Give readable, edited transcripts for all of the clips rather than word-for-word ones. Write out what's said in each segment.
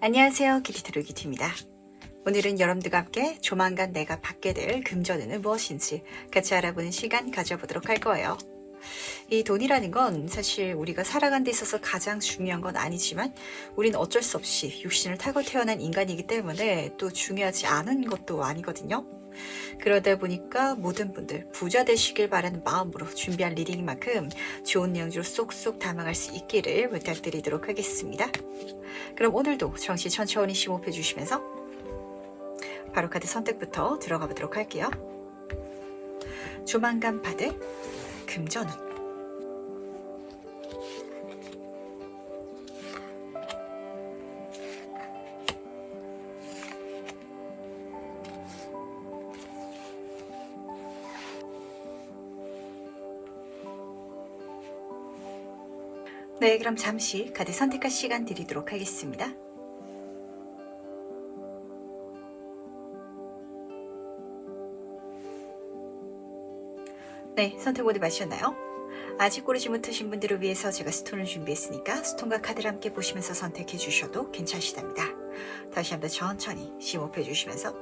안녕하세요. 기티트루기티입니다. 오늘은 여러분들과 함께 조만간 내가 받게 될 금전운은 무엇인지 같이 알아보는 시간 가져보도록 할 거예요. 이 돈이라는 건 사실 우리가 살아가는 데 있어서 가장 중요한 건 아니지만 우린 어쩔 수 없이 육신을 타고 태어난 인간이기 때문에 또 중요하지 않은 것도 아니거든요. 그러다 보니까 모든 분들 부자 되시길 바라는 마음으로 준비한 리딩인 만큼 좋은 내용으로 쏙쏙 담아갈 수 있기를 부탁드리도록 하겠습니다. 그럼 오늘도 정시 천천히 심호흡해 주시면서 바로 카드 선택부터 들어가 보도록 할게요. 조만간 받을 금전운. 네, 그럼 잠시 카드 선택할 시간 드리도록 하겠습니다. 네, 선택 모두 마셨나요? 아직 고르지 못하신 분들을 위해서 제가 스톤을 준비했으니까 스톤과 카드를 함께 보시면서 선택해 주셔도 괜찮으시답니다. 다시 한번 천천히 심호흡해 주시면서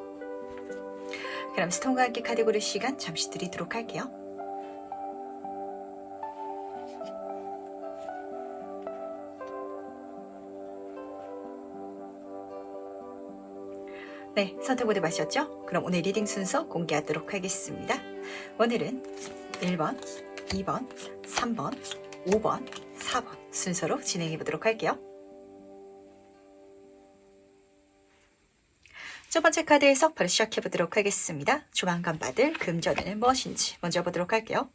그럼 스톤과 함께 카드 고를 시간 잠시 드리도록 할게요. 네, 선택 모두 마셨죠? 그럼 오늘 리딩 순서 공개하도록 하겠습니다. 오늘은 1번, 2번, 3번, 5번, 4번 순서로 진행해 보도록 할게요. 첫 번째 카드 해석 바로 시작해 보도록 하겠습니다. 조만간 받을 금전운은 무엇인지 먼저 보도록 할게요.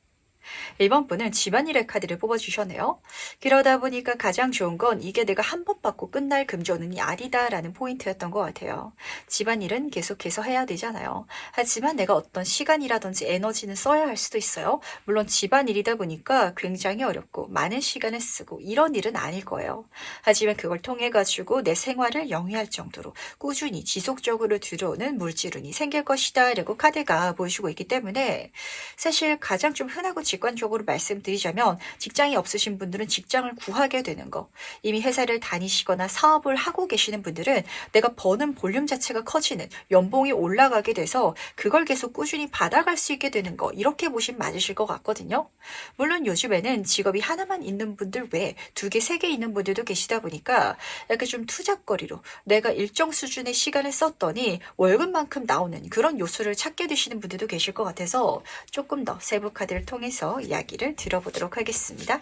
1번 분은 집안일의 카드를 뽑아주셨네요. 그러다 보니까 가장 좋은 건 이게 내가 한 번 받고 끝날 금전운이 아니다라는 포인트였던 것 같아요. 집안일은 계속해서 해야 되잖아요. 하지만 내가 어떤 시간이라든지 에너지는 써야 할 수도 있어요. 물론 집안일이다 보니까 굉장히 어렵고 많은 시간을 쓰고 이런 일은 아닐 거예요. 하지만 그걸 통해 가지고 내 생활을 영위할 정도로 꾸준히 지속적으로 들어오는 물질운이 생길 것이다 라고 카드가 보여주고 있기 때문에 사실 가장 좀 흔하고 직관적으로 말씀드리자면 직장이 없으신 분들은 직장을 구하게 되는 거, 이미 회사를 다니시거나 사업을 하고 계시는 분들은 내가 버는 볼륨 자체가 커지는, 연봉이 올라가게 돼서 그걸 계속 꾸준히 받아갈 수 있게 되는 거, 이렇게 보시면 맞으실 것 같거든요. 물론 요즘에는 직업이 하나만 있는 분들 외에 2개, 3개 있는 분들도 계시다 보니까 약간 좀 투잡거리로 내가 일정 수준의 시간을 썼더니 월급만큼 나오는 그런 요소를 찾게 되시는 분들도 계실 것 같아서 조금 더 세부 카드를 통해서 이야기를 들어보도록 하겠습니다.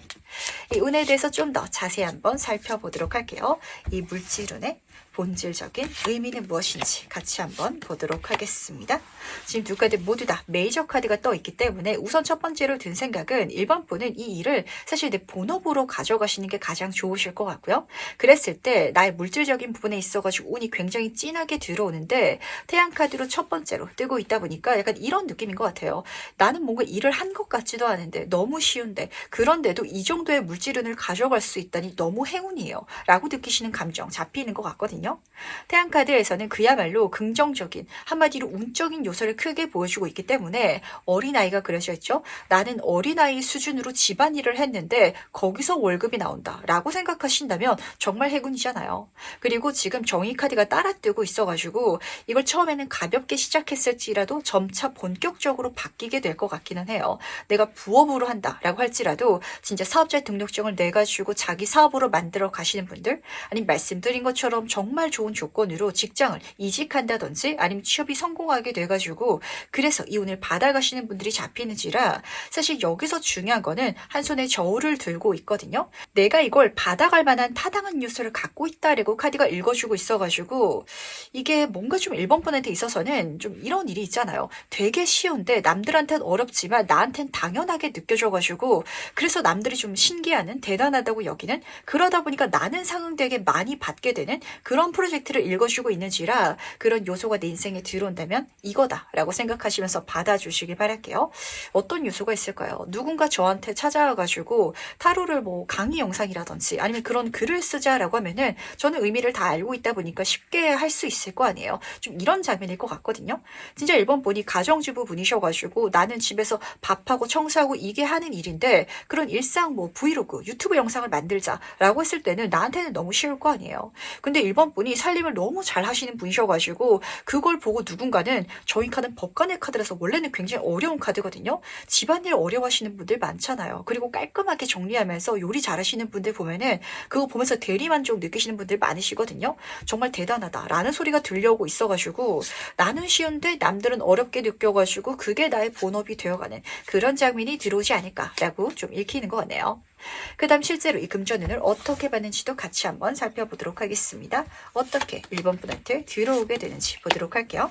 이 운에 대해서 좀 더 자세히 한번 살펴보도록 할게요. 이 물질운의 본질적인 의미는 무엇인지 같이 한번 보도록 하겠습니다. 지금 2 카드 모두 다 메이저 카드가 떠 있기 때문에 우선 첫 번째로 든 생각은 1번 분은 이 일을 사실 내 본업으로 가져가시는 게 가장 좋으실 것 같고요. 그랬을 때 나의 물질적인 부분에 있어가지고 운이 굉장히 진하게 들어오는데 태양 카드로 첫 번째로 뜨고 있다 보니까 약간 이런 느낌인 것 같아요. 나는 뭔가 일을 한 것 같지도 않은데 너무 쉬운데 그런데도 이 정도의 물질운을 가져갈 수 있다니 너무 행운이에요 라고 느끼시는 감정 잡히는 것 같거든요. 태양 카드에서는 그야말로 긍정적인, 한마디로 운적인 요소를 크게 보여주고 있기 때문에 어린아이가 그려져 있죠. 나는 어린아이 수준으로 집안일을 했는데 거기서 월급이 나온다 라고 생각하신다면 정말 행운이잖아요. 그리고 지금 정의 카드가 따라뜨고 있어가지고 이걸 처음에는 가볍게 시작했을지라도 점차 본격적으로 바뀌게 될 것 같기는 해요. 내가 부업으로 한다 라고 할지라도 진짜 사업자 등록증을 내가지고 자기 사업으로 만들어 가시는 분들, 아니면 말씀드린 것처럼 정말 좋은 조건으로 직장을 이직한다든지 아니면 취업이 성공하게 돼가지고 그래서 이 운을 받아가시는 분들이 잡히는지라 사실 여기서 중요한 거는 한 손에 저울을 들고 있거든요. 내가 이걸 받아갈 만한 타당한 요소를 갖고 있다라고 카드가 읽어주고 있어가지고 이게 뭔가 좀 1번 분한테 있어서는 좀 이런 일이 있잖아요. 되게 쉬운데 남들한테는 어렵지만 나한테는 당연하게 느껴져가지고 그래서 남들이 좀 신기하는, 대단하다고 여기는, 그러다 보니까 나는 상응되게 많이 받게 되는 그런 프로젝트를 읽어주고 있는지라 그런 요소가 내 인생에 들어온다면 이거다 라고 생각하시면서 받아주시길 바랄게요. 어떤 요소가 있을까요? 누군가 저한테 찾아와가지고 타로를 뭐 강의 영상이라든지 아니면 그런 글을 쓰자라고 하면은 저는 의미를 다 알고 있다 보니까 쉽게 할 수 있을 거 아니에요. 좀 이런 장면일 것 같거든요. 진짜 1번 분이 가정주부 분이셔가지고 나는 집에서 밥하고 청소 사고 이게 하는 일인데 그런 일상 뭐 브이로그, 유튜브 영상을 만들자라고 했을 때는 나한테는 너무 쉬울 거 아니에요. 근데 1번 분이 살림을 너무 잘 하시는 분이셔가지고 그걸 보고 누군가는 저희 카드는 법관의 카드라서 원래는 굉장히 어려운 카드거든요. 집안일 어려워하시는 분들 많잖아요. 그리고 깔끔하게 정리하면서 요리 잘하시는 분들 보면은 그거 보면서 대리만족 느끼시는 분들 많으시거든요. 정말 대단하다라는 소리가 들려오고 있어가지고 나는 쉬운데 남들은 어렵게 느껴가지고 그게 나의 본업이 되어가는 그런 장면이 들어오지 않을까라고 좀 읽히는 것 같네요. 그 다음 실제로 이 금전운을 어떻게 받는지도 같이 한번 살펴보도록 하겠습니다. 어떻게 1번 분한테 들어오게 되는지 보도록 할게요.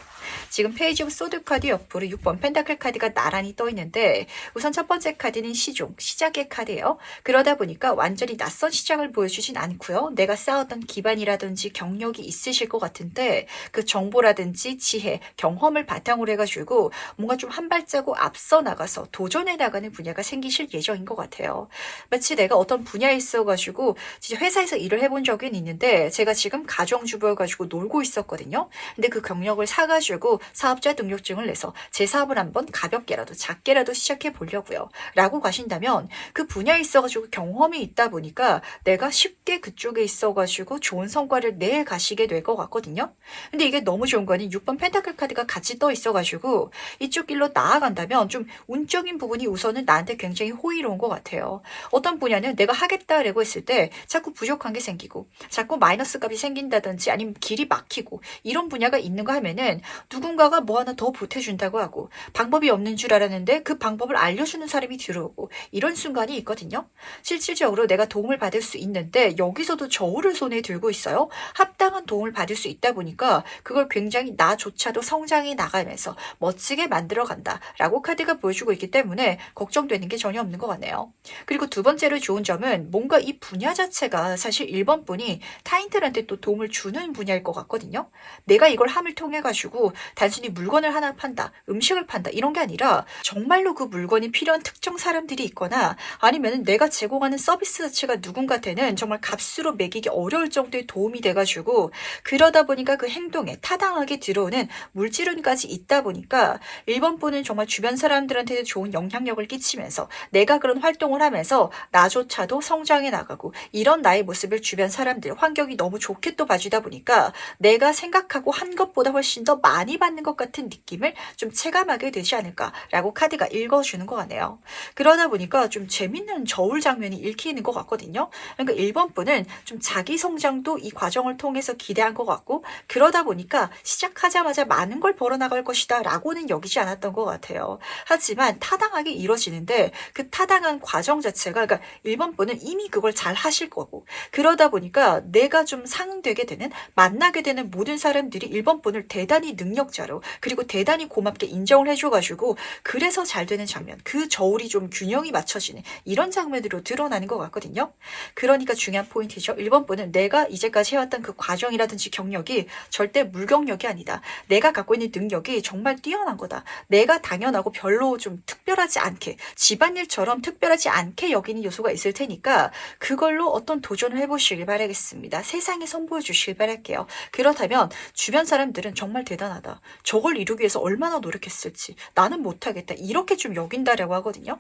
지금 페이지 오브 소드 카드 옆으로 6번 펜타클 카드가 나란히 떠 있는데 우선 첫 번째 카드는 시종, 시작의 카드예요. 그러다 보니까 완전히 낯선 시작을 보여주진 않고요. 내가 쌓았던 기반이라든지 경력이 있으실 것 같은데 그 정보라든지 지혜, 경험을 바탕으로 해가지고 뭔가 좀 한 발자국 앞서 나가서 도전해 나가는 분야가 생기실 예정인 것 같아요. 마치 내가 어떤 분야에 있어가지고 진짜 회사에서 일을 해본 적은 있는데 제가 지금 가정주부여가지고 놀고 있었거든요. 근데 그 경력을 사가지고 사업자 등록증을 내서 제 사업을 한번 가볍게라도 작게라도 시작해 보려고요. 라고 가신다면 그 분야에 있어가지고 경험이 있다 보니까 내가 쉽게 그쪽에 있어가지고 좋은 성과를 내 가시게 될 것 같거든요. 근데 이게 너무 좋은 거는 6번 펜타클 카드가 같이 떠 있어가지고 이쪽 길로 나아간다면 좀 운적인 부분이 우선은 나한테 굉장히 호의로운 것 같아요. 어떤 분야는 내가 하겠다라고 했을 때 자꾸 부족한 게 생기고 자꾸 마이너스 값이 생긴다든지 아니면 길이 막히고 이런 분야가 있는가 하면은 누군가가 뭐 하나 더 보태준다고 하고 방법이 없는 줄 알았는데 그 방법을 알려주는 사람이 들어오고 이런 순간이 있거든요. 실질적으로 내가 도움을 받을 수 있는데 여기서도 저울을 손에 들고 있어요. 합당한 도움을 받을 수 있다 보니까 그걸 굉장히 나조차도 성장해 나가면서 멋지게 만들어 간다라고 카드가 보여주고 있기 때문에 걱정되는 게 전혀 없는 것 같네요. 그리고 두 번째로 좋은 점은 뭔가 이 분야 자체가 사실 1번 분이 타인들한테 또 도움을 주는 분야일 것 같거든요. 내가 이걸 함을 통해 가지고 단순히 물건을 하나 판다, 음식을 판다 이런 게 아니라 정말로 그 물건이 필요한 특정 사람들이 있거나 아니면 내가 제공하는 서비스 자체가 누군가한테는 정말 값으로 매기기 어려울 정도의 도움이 돼가지고 그러다 보니까 그 행동에 타당하게 들어오는 물질운까지 있다 보니까 1번 분은 정말 주변 사람들한테도 좋은 영향력을 끼치면서 내가 그런 활동을 하면서 나조차도 성장해 나가고 이런 나의 모습을 주변 사람들, 환경이 너무 좋게 또 봐주다 보니까 내가 생각하고 한 것보다 훨씬 더 많이 받는 것 같은 느낌을 좀 체감하게 되지 않을까라고 카드가 읽어주는 것 같네요. 그러다 보니까 좀 재밌는 저울 장면이 읽히는 것 같거든요. 그러니까 1번 분은 좀 자기 성장도 이 과정을 통해서 기대한 것 같고 그러다 보니까 시작하자마자 많은 걸 벌어나갈 것이다 라고는 여기지 않았던 것 같아요. 하지만 타당하게 이뤄지는데 그 타당한 과정 자체가 그러니까 1번 분은 이미 그걸 잘 하실 거고 그러다 보니까 내가 좀 상응되게 되는 만나게 되는 모든 사람들이 1번 분을 대단히 능력자로 그리고 대단히 고맙게 인정을 해줘가지고 그래서 잘 되는 장면 그 저울이 좀 균형이 맞춰지는 이런 장면으로 드러나는 것 같거든요. 그러니까 중요한 포인트죠. 1번 분은 내가 이제까지 해왔던 그 과정이라든지 경력이 절대 물경력이 아니다. 내가 갖고 있는 능력이 정말 뛰어난 거다. 내가 당연하고 별로 좀 특별하지 않게 집안일처럼 특별하지 않게 여기는 요소가 있을 테니까 그걸로 어떤 도전을 해보시길 바라겠습니다. 세상에 선보여 주시길 바랄게요. 그렇다면 주변 사람들은 정말 대단하다. 저걸 이루기 위해서 얼마나 노력했을지 나는 못하겠다. 이렇게 좀 여긴다라고 하거든요.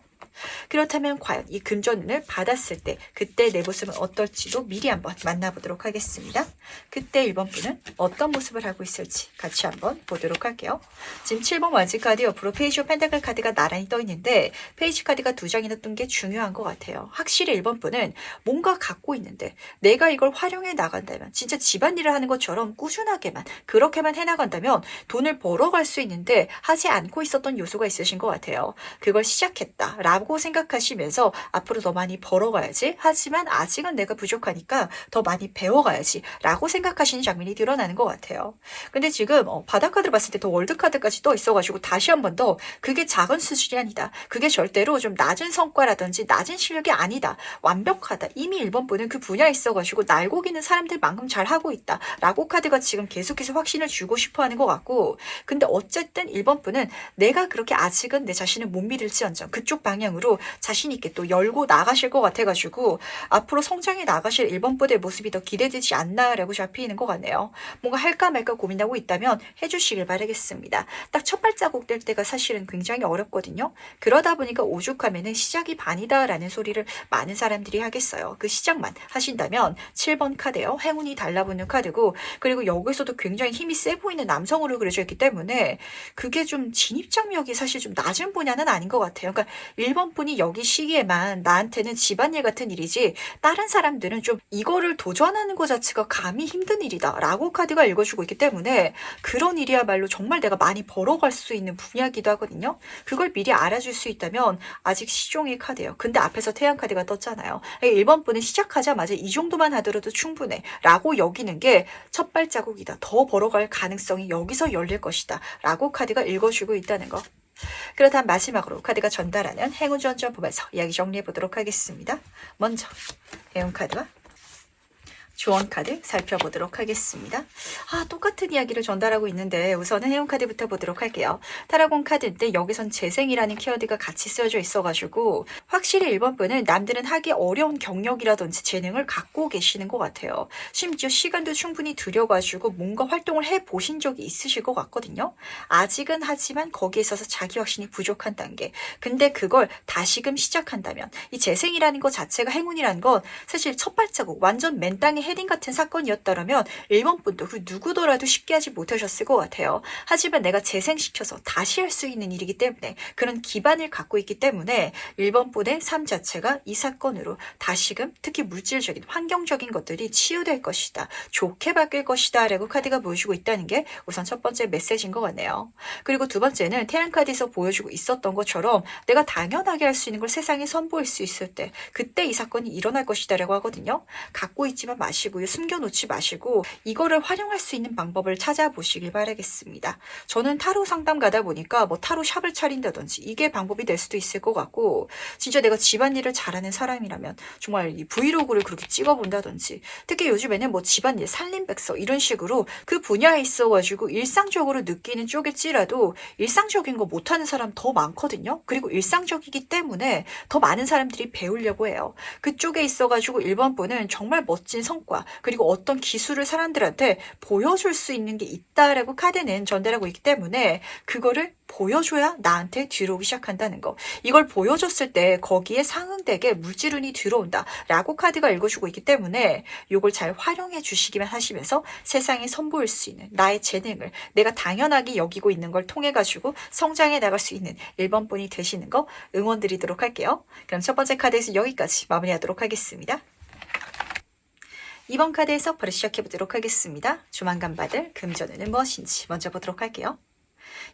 그렇다면 과연 이 금전운을 받았을 때 그때 내 모습은 어떨지도 미리 한번 만나보도록 하겠습니다. 그때 1번 분은 어떤 모습을 하고 있을지 같이 한번 보도록 할게요. 지금 7번 완지 카드 옆으로 페이지 오브 펜타클 카드가 나란히 떠 있는데 페이지 카드가 2장이나 뜬 게 중요한 것 같아요. 확실히 1번 분은 뭔가 갖고 있는데 내가 이걸 활용해 나간다면 진짜 집안일을 하는 것처럼 꾸준하게만 그렇게만 해나간다면 돈을 벌어갈 수 있는데 하지 않고 있었던 요소가 있으신 것 같아요. 그걸 시작했다 라고 생각하시면서 앞으로 더 많이 벌어가야지 하지만 아직은 내가 부족하니까 더 많이 배워가야지 라고 생각하시는 장면이 드러나는 것 같아요. 근데 지금 바닷카드를 봤을 때 더 월드카드까지 떠 있어가지고 다시 한 번 더 그게 작은 수준이 아니다. 그게 절대로 좀 낮은 성과라든지 낮은 실력이 그게 아니다. 완벽하다. 이미 1번 분은 그 분야에 있어가지고 날고기는 사람들만큼 잘하고 있다. 라고 카드가 지금 계속해서 확신을 주고 싶어 하는 것 같고, 근데 어쨌든 1번 분은 내가 그렇게 아직은 내 자신을 못 믿을지언정 그쪽 방향으로 자신 있게 또 열고 나가실 것 같아가지고 앞으로 성장해 나가실 1번 분의 모습이 더 기대되지 않나라고 잡히는 것 같네요. 뭔가 할까 말까 고민하고 있다면 해주시길 바라겠습니다. 딱 첫 발자국 뗄 때가 사실은 굉장히 어렵거든요. 그러다 보니까 오죽하면은 시작이 반이다라는 소리를 많은 사람들이 하겠어요. 그 시작만 하신다면 7번 카드요. 행운이 달라붙는 카드고, 그리고 여기서도 굉장히 힘이 세 보이는 남성으로 그려져 있기 때문에 그게 좀 진입장벽이 사실 좀 낮은 분야는 아닌 것 같아요. 그러니까 1번 분이 여기 시기에만 나한테는 집안일 같은 일이지 다른 사람들은 좀 이거를 도전하는 것 자체가 감히 힘든 일이다 라고 카드가 읽어주고 있기 때문에 그런 일이야말로 정말 내가 많이 벌어갈 수 있는 분야기도 하거든요. 그걸 미리 알아줄 수 있다면 아직 시종의 카드예요. 근데 앞에서 태양 카드가 떴잖아요. 1번 분은 시작하자마자 이 정도만 하더라도 충분해 라고 여기는 게 첫 발자국이다. 더 벌어갈 가능성이 여기서 열릴 것이다 라고 카드가 읽어주고 있다는 거. 그렇다면 마지막으로 카드가 전달하는 행운 전전 보면서 이야기 정리해 보도록 하겠습니다. 먼저 행운 카드와 조언 카드 살펴보도록 하겠습니다. 똑같은 이야기를 전달하고 있는데 우선은 행운 카드부터 보도록 할게요. 타라곤 카드인데 여기선 재생이라는 키워드가 같이 쓰여져 있어가지고 확실히 1번 분은 남들은 하기 어려운 경력이라든지 재능을 갖고 계시는 것 같아요. 심지어 시간도 충분히 들여가지고 뭔가 활동을 해보신 적이 있으실 것 같거든요. 아직은 하지만 거기에 있어서 자기 확신이 부족한 단계. 근데 그걸 다시금 시작한다면 이 재생이라는 것 자체가 행운이라는 건 사실 첫 발자국 완전 맨 땅에 헤딩 같은 사건이었다면 1번 분도 그 누구더라도 쉽게 하지 못하셨을 것 같아요. 하지만 내가 재생시켜서 다시 할 수 있는 일이기 때문에 그런 기반을 갖고 있기 때문에 1번 분의 삶 자체가 이 사건으로 다시금 특히 물질적인 환경적인 것들이 치유될 것이다. 좋게 바뀔 것이다 라고 카드가 보여주고 있다는 게 우선 첫 번째 메시지인 것 같네요. 그리고 두 번째는 태양 카드에서 보여주고 있었던 것처럼 내가 당연하게 할 수 있는 걸 세상에 선보일 수 있을 때 그때 이 사건이 일어날 것이다 라고 하거든요. 갖고 있지만 마시고요. 숨겨놓지 마시고 이거를 활용할 수 있는 방법을 찾아보시길 바라겠습니다. 저는 타로 상담 가다 보니까 뭐 타로 샵을 차린다든지 이게 방법이 될 수도 있을 것 같고, 진짜 내가 집안일을 잘하는 사람이라면 정말 이 브이로그를 그렇게 찍어본다든지, 특히 요즘에는 뭐 집안일 살림백서 이런 식으로 그 분야에 있어가지고 일상적으로 느끼는 쪽일지라도 일상적인 거 못하는 사람 더 많거든요. 그리고 일상적이기 때문에 더 많은 사람들이 배우려고 해요. 그쪽에 있어가지고 1번 분은 정말 멋진 성과 그리고 어떤 기술을 사람들한테 보여줄 수 있는 게 있다라고 카드는 전달하고 있기 때문에 그거를 보여줘야 나한테 들어오기 시작한다는 거. 이걸 보여줬을 때 거기에 상응되게 물질운이 들어온다 라고 카드가 읽어주고 있기 때문에 이걸 잘 활용해 주시기만 하시면서 세상에 선보일 수 있는 나의 재능을 내가 당연하게 여기고 있는 걸 통해 가지고 성장해 나갈 수 있는 1번 분이 되시는 거 응원 드리도록 할게요. 그럼 첫 번째 카드에서 여기까지 마무리하도록 하겠습니다. 2번 카드에서 바로 시작해보도록 하겠습니다. 조만간 받을 금전운은 무엇인지 먼저 보도록 할게요.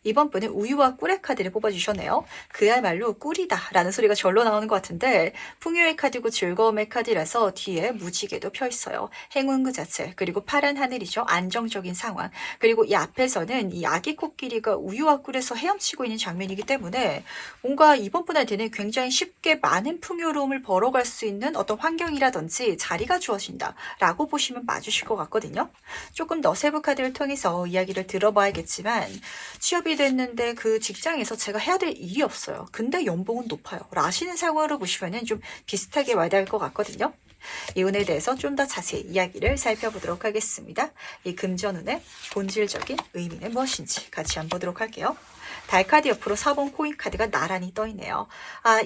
이번 분은 우유와 꿀의 카드를 뽑아주셨네요. 그야말로 꿀이다 라는 소리가 절로 나오는 것 같은데 풍요의 카드고 즐거움의 카드라서 뒤에 무지개도 펴있어요. 행운 그 자체, 그리고 파란 하늘이죠. 안정적인 상황. 그리고 이 앞에서는 이 아기 코끼리가 우유와 꿀에서 헤엄치고 있는 장면이기 때문에 뭔가 이번 분한테는 굉장히 쉽게 많은 풍요로움을 벌어갈 수 있는 어떤 환경이라든지 자리가 주어진다 라고 보시면 맞으실 것 같거든요. 조금 더 세부 카드를 통해서 이야기를 들어봐야겠지만 취업이 됐는데 그 직장에서 제가 해야 될 일이 없어요. 근데 연봉은 높아요. 라시는 상황으로 보시면 좀 비슷하게 와닿을 것 같거든요. 이 운에 대해서 좀 더 자세히 이야기를 살펴보도록 하겠습니다. 이 금전운의 본질적인 의미는 무엇인지 같이 한번 보도록 할게요. 달카드 옆으로 4번 코인 카드가 나란히 떠있네요.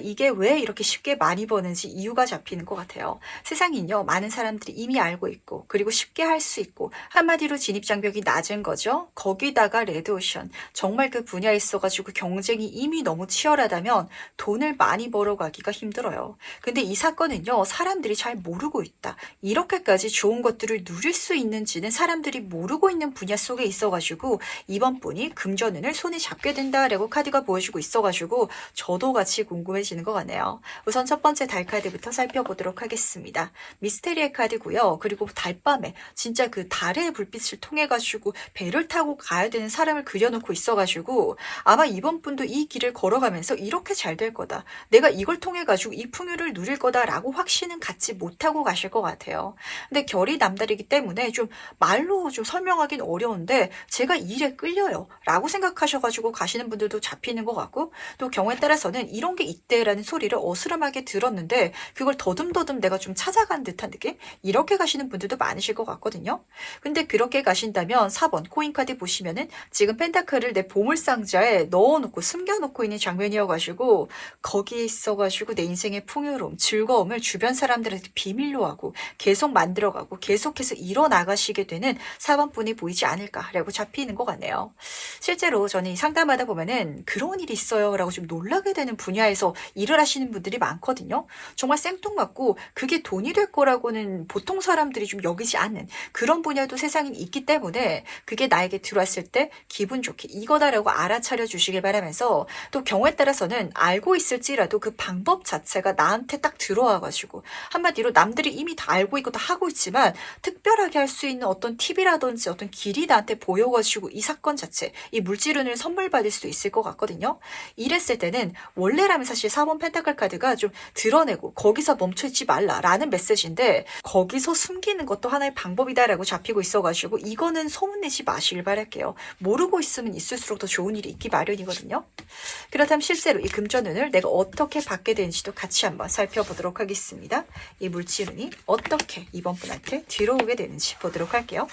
이게 왜 이렇게 쉽게 많이 버는지 이유가 잡히는 것 같아요. 세상은요, 많은 사람들이 이미 알고 있고 그리고 쉽게 할 수 있고 한마디로 진입장벽이 낮은 거죠. 거기다가 레드오션, 정말 그 분야에 있어가지고 경쟁이 이미 너무 치열하다면 돈을 많이 벌어가기가 힘들어요. 근데 이 사건은요, 사람들이 잘 모르고 있다. 이렇게까지 좋은 것들을 누릴 수 있는지는 사람들이 모르고 있는 분야 속에 있어가지고 이번 분이 금전운을 손에 잡게 된다 것이다 라고 카드가 보여주고 있어가지고 저도 같이 궁금해지는 것 같네요. 우선 첫 번째 달 카드부터 살펴보도록 하겠습니다. 미스테리의 카드고요. 그리고 달밤에 진짜 그 달의 불빛을 통해가지고 배를 타고 가야 되는 사람을 그려놓고 있어가지고 아마 이번 분도 이 길을 걸어가면서 이렇게 잘 될 거다. 내가 이걸 통해가지고 이 풍요를 누릴 거다라고 확신은 갖지 못하고 가실 것 같아요. 근데 결이 남다르기 때문에 좀 말로 좀 설명하긴 어려운데 제가 이 일에 끌려요 라고 생각하셔가지고 가시는 분들도 잡히는 것 같고 또 경우에 따라서는 이런 게 있대라는 소리를 어스름하게 들었는데 그걸 더듬더듬 내가 좀 찾아간 듯한 느낌? 이렇게 가시는 분들도 많으실 것 같거든요. 근데 그렇게 가신다면 4번 코인카드 보시면은 지금 펜타클을 내 보물상자에 넣어놓고 숨겨놓고 있는 장면이어가지고 거기에 있어가지고 내 인생의 풍요로움, 즐거움을 주변 사람들한테 비밀로 하고 계속 만들어가고 계속해서 이뤄나가시게 되는 4번 분이 보이지 않을까라고 잡히는 것 같네요. 실제로 저는 이 상담하다 보면은 그런 일이 있어요 라고 좀 놀라게 되는 분야에서 일을 하시는 분들이 많거든요. 정말 생뚱맞고 그게 돈이 될 거라고는 보통 사람들이 좀 여기지 않는 그런 분야도 세상에 있기 때문에 그게 나에게 들어왔을 때 기분 좋게 이거다라고 알아차려 주시길 바라면서 또 경우에 따라서는 알고 있을지라도 그 방법 자체가 나한테 딱 들어와가지고 한마디로 남들이 이미 다 알고 있고 다 하고 있지만 특별하게 할 수 있는 어떤 팁이라든지 어떤 길이 나한테 보여가지고 이 사건 자체 이 물질운을 선물 받을 수도 있을 것 같거든요. 이랬을 때는 원래라면 사실 4번 펜타클 카드가 좀 드러내고 거기서 멈춰있지 말라라는 메시지인데 거기서 숨기는 것도 하나의 방법이다라고 잡히고 있어가지고 이거는 소문내지 마시길 바랄게요. 모르고 있으면 있을수록 더 좋은 일이 있기 마련이거든요. 그렇다면 실제로 이 금전운을 내가 어떻게 받게 되는지도 같이 한번 살펴보도록 하겠습니다. 이 물질운이 어떻게 이번 분한테 들어오게 되는지 보도록 할게요.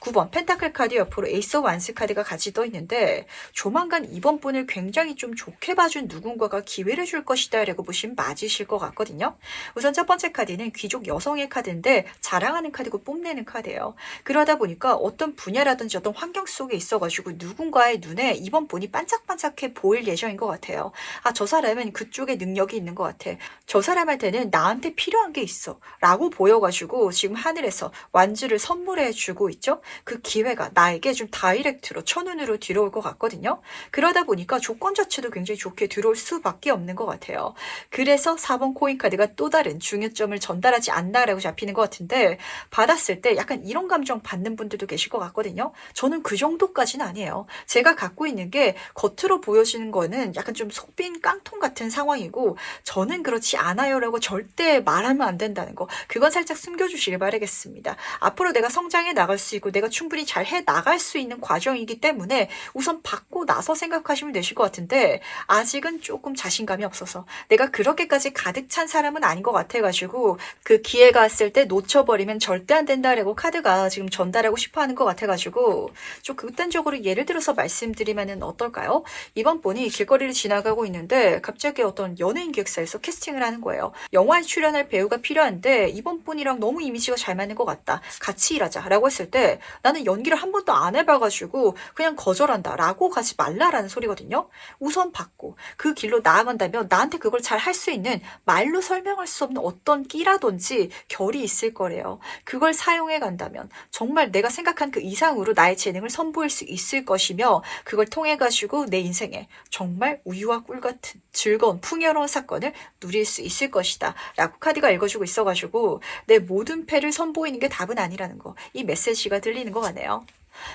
9번 펜타클 카드 옆으로 에이스 오브 완스 카드가 같이 떠 있는데 조만간 이번 분을 굉장히 좀 좋게 봐준 누군가가 기회를 줄 것이다 라고 보시면 맞으실 것 같거든요. 우선 첫 번째 카드는 귀족 여성의 카드인데 자랑하는 카드고 뽐내는 카드예요. 그러다 보니까 어떤 분야라든지 어떤 환경 속에 있어가지고 누군가의 눈에 이번 분이 반짝반짝해 보일 예정인 것 같아요. 아, 저 사람은 그쪽에 능력이 있는 것 같아. 저 사람한테는 나한테 필요한 게 있어 라고 보여가지고 지금 하늘에서 완주를 선물해 주고 있죠. 그 기회가 나에게 좀 다이렉트로 첫눈으로 들어올 것 같거든요. 그러다 보니까 조건 자체도 굉장히 좋게 들어올 수밖에 없는 것 같아요. 그래서 4번 코인카드가 또 다른 중요점을 전달하지 않나라고 잡히는 것 같은데 받았을 때 약간 이런 감정 받는 분들도 계실 것 같거든요. 저는 그 정도까지는 아니에요. 제가 갖고 있는 게 겉으로 보여지는 거는 약간 좀 속빈 깡통 같은 상황이고 저는 그렇지 않아요 라고 절대 말하면 안 된다는 거 그건 살짝 숨겨주시길 바라겠습니다. 앞으로 내가 성장해 나갈 수 있고 내가 충분히 잘 해 나갈 수 있는 과정이기 때문에 우선 받고 나서 생각하시면 되실 것 같은데 아직은 조금 자신감이 없어서 내가 그렇게까지 가득 찬 사람은 아닌 것 같아가지고 그 기회가 왔을 때 놓쳐버리면 절대 안 된다라고 카드가 지금 전달하고 싶어하는 것 같아가지고 좀 극단적으로 예를 들어서 말씀드리면은 어떨까요? 이번 분이 길거리를 지나가고 있는데 갑자기 어떤 연예인 기획사에서 캐스팅을 하는 거예요. 영화에 출연할 배우가 필요한데 이번 분이랑 너무 이미지가 잘 맞는 것 같다. 같이 일하자라고 했을 때 나는 연기를 한 번도 안 해봐가지고 그냥 거절한다 라고 가지 말라라는 소리거든요. 우선 받고 그 길로 나아간다면 나한테 그걸 잘 할 수 있는 말로 설명할 수 없는 어떤 끼라든지 결이 있을 거래요. 그걸 사용해 간다면 정말 내가 생각한 그 이상으로 나의 재능을 선보일 수 있을 것이며 그걸 통해 가지고 내 인생에 정말 우유와 꿀 같은 즐거운 풍요로운 사건을 누릴 수 있을 것이다 라고 카드가 읽어주고 있어가지고 내 모든 패를 선보이는 게 답은 아니라는 거 이 메시지가 들리는 것 같네요.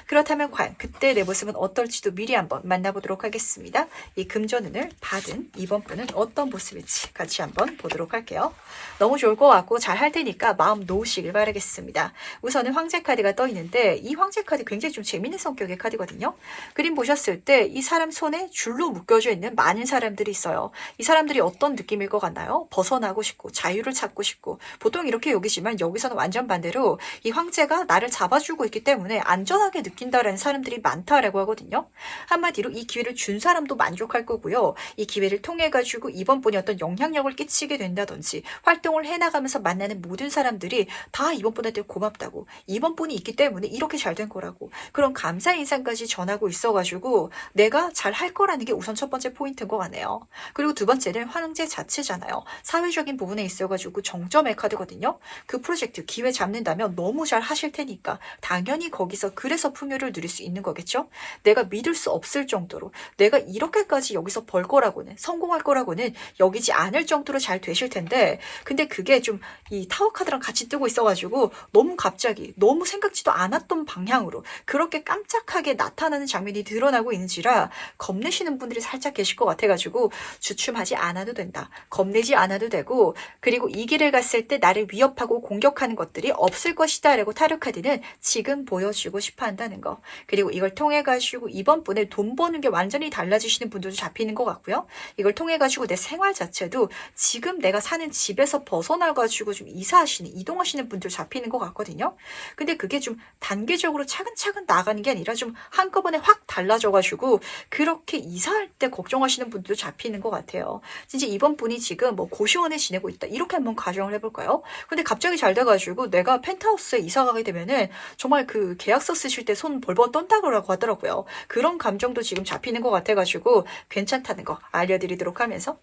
그렇다면 과연 그때 내 모습은 어떨지도 미리 한번 만나보도록 하겠습니다. 이 금전운을 받은 이번 분은 어떤 모습일지 같이 한번 보도록 할게요. 너무 좋을 것 같고 잘 할 테니까 마음 놓으시길 바라겠습니다. 우선은 황제 카드가 떠 있는데 이 황제 카드 굉장히 좀 재밌는 성격의 카드거든요. 그림 보셨을 때 이 사람 손에 줄로 묶여져 있는 많은 사람들이 있어요. 이 사람들이 어떤 느낌일 것 같나요? 벗어나고 싶고 자유를 찾고 싶고 보통 이렇게 여기지만 여기서는 완전 반대로 이 황제가 나를 잡아주고 있기 때문에 안전하게 느낀다라는 사람들이 많다라고 하거든요. 한마디로 이 기회를 준 사람도 만족할 거고요. 이 기회를 통해 가지고 이번 분이 어떤 영향력을 끼치게 된다든지 활동을 해나가면서 만나는 모든 사람들이 다 이번 분한테 고맙다고 이번 분이 있기 때문에 이렇게 잘 된 거라고 그런 감사 인사까지 전하고 있어가지고 내가 잘 할 거라는 게 우선 첫 번째 포인트인 것 같네요. 그리고 두 번째는 황제 자체잖아요. 사회적인 부분에 있어가지고 정점의 카드거든요. 그 프로젝트 기회 잡는다면 너무 잘 하실 테니까 당연히 거기서 그래서 여기서 풍요를 누릴 수 있는 거겠죠? 내가 믿을 수 없을 정도로 내가 이렇게까지 여기서 벌 거라고는 성공할 거라고는 여기지 않을 정도로 잘 되실 텐데 근데 그게 좀 이 타워 카드랑 같이 뜨고 있어가지고 너무 갑자기 너무 생각지도 않았던 방향으로 그렇게 깜짝하게 나타나는 장면이 드러나고 있는지라 겁내시는 분들이 살짝 계실 것 같아가지고 주춤하지 않아도 된다. 겁내지 않아도 되고 그리고 이 길을 갔을 때 나를 위협하고 공격하는 것들이 없을 것이다 라고 타로 카드는 지금 보여주고 싶어 한다는 거. 그리고 이걸 통해 가지고 이번 분에 돈 버는 게 완전히 달라지시는 분들도 잡히는 것 같고요. 이걸 통해 가지고 내 생활 자체도 지금 내가 사는 집에서 벗어나 가지고 좀 이동하시는 분들 잡히는 것 같거든요. 근데 그게 좀 단계적으로 차근차근 나가는 게 아니라 좀 한꺼번에 확 달라져 가지고 그렇게 이사할 때 걱정하시는 분들도 잡히는 것 같아요. 진짜 이번 분이 지금 뭐 고시원에 지내고 있다 이렇게 한번 가정을 해볼까요? 근데 갑자기 잘 돼가지고 내가 펜트하우스에 이사 가게 되면은 정말 그 계약서 쓰실 때 손 벌벌 떤다고 하더라고요. 그런 감정도 지금 잡히는 것 같아가지고 괜찮다는 거 알려드리도록 하면서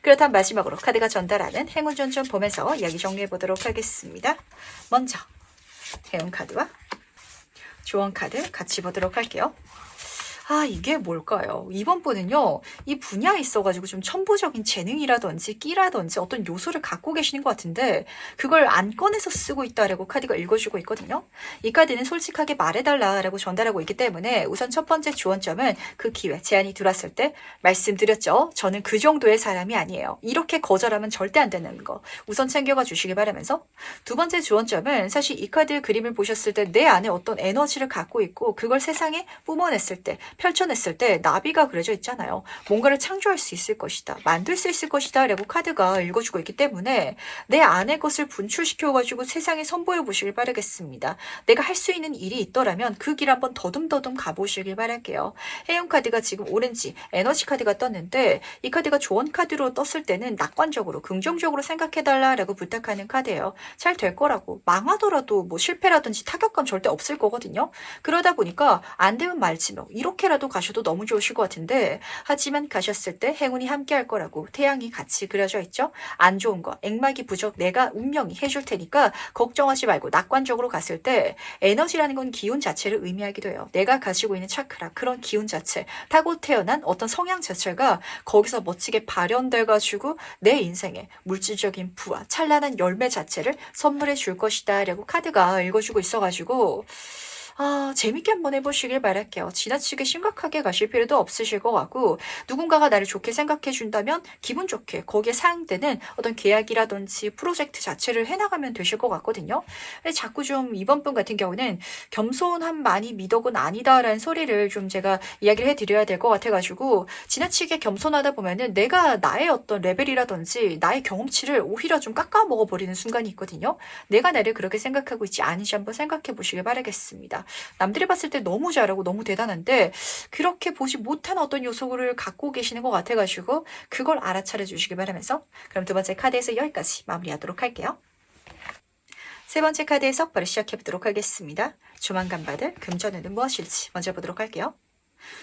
그렇다면 마지막으로 카드가 전달하는 행운전 좀 보면서 이야기 정리해보도록 하겠습니다. 먼저 행운 카드와 조언 카드 같이 보도록 할게요. 이게 뭘까요? 이번 분은요, 이 분야에 있어가지고 좀 천부적인 재능이라든지 끼라든지 어떤 요소를 갖고 계시는 것 같은데, 그걸 안 꺼내서 쓰고 있다라고 카드가 읽어주고 있거든요. 이 카드는 솔직하게 말해달라라고 전달하고 있기 때문에 우선 첫 번째 주원점은 그 기회, 제안이 들어왔을 때 말씀드렸죠. 저는 그 정도의 사람이 아니에요. 이렇게 거절하면 절대 안 되는 거. 우선 챙겨가 주시기 바라면서 두 번째 주원점은 사실 이 카드 그림을 보셨을 때 내 안에 어떤 에너지를 갖고 있고 그걸 세상에 뿜어냈을 때 펼쳐냈을 때 나비가 그려져 있잖아요. 뭔가를 창조할 수 있을 것이다. 만들 수 있을 것이다. 라고 카드가 읽어주고 있기 때문에 내 안의 것을 분출시켜가지고 세상에 선보여 보시길 바라겠습니다. 내가 할 수 있는 일이 있더라면 그 길 한번 더듬더듬 가보시길 바랄게요. 해운 카드가 지금 오렌지 에너지 카드가 떴는데 이 카드가 조언 카드로 떴을 때는 낙관적으로 긍정적으로 생각해달라라고 부탁하는 카드예요. 잘 될 거라고. 망하더라도 뭐 실패라든지 타격감 절대 없을 거거든요. 그러다 보니까 안 되면 말지 뭐 이렇게라도 가셔도 너무 좋으실 것 같은데 하지만 가셨을 때 행운이 함께 할 거라고 태양이 같이 그려져 있죠. 안 좋은 거 액막이 부족 내가 운명이 해줄 테니까 걱정하지 말고 낙관적으로 갔을 때 에너지라는 건 기운 자체를 의미하기도 해요. 내가 가지고 있는 차크라 그런 기운 자체 타고 태어난 어떤 성향 자체가 거기서 멋지게 발현돼가지고 내 인생에 물질적인 부와 찬란한 열매 자체를 선물해 줄 것이다 라고 카드가 읽어주고 있어가지고 재밌게 한번 해보시길 바랄게요. 지나치게 심각하게 가실 필요도 없으실 것 같고 누군가가 나를 좋게 생각해 준다면 기분 좋게 거기에 사용되는 어떤 계약이라든지 프로젝트 자체를 해나가면 되실 것 같거든요. 자꾸 좀 이번 분 같은 경우는 겸손함만이 미덕은 아니다라는 소리를 좀 제가 이야기를 해드려야 될 것 같아가지고 지나치게 겸손하다 보면은 내가 나의 어떤 레벨이라든지 나의 경험치를 오히려 좀 깎아 먹어버리는 순간이 있거든요. 내가 나를 그렇게 생각하고 있지 않은지 한번 생각해 보시길 바라겠습니다. 남들이 봤을 때 너무 잘하고 너무 대단한데 그렇게 보지 못한 어떤 요소를 갖고 계시는 것 같아가지고 그걸 알아차려 주시기 바라면서 그럼 두 번째 카드에서 여기까지 마무리하도록 할게요. 세 번째 카드의 석발을 시작해보도록 하겠습니다. 조만간 받을 금전운은 무엇일지 먼저 보도록 할게요.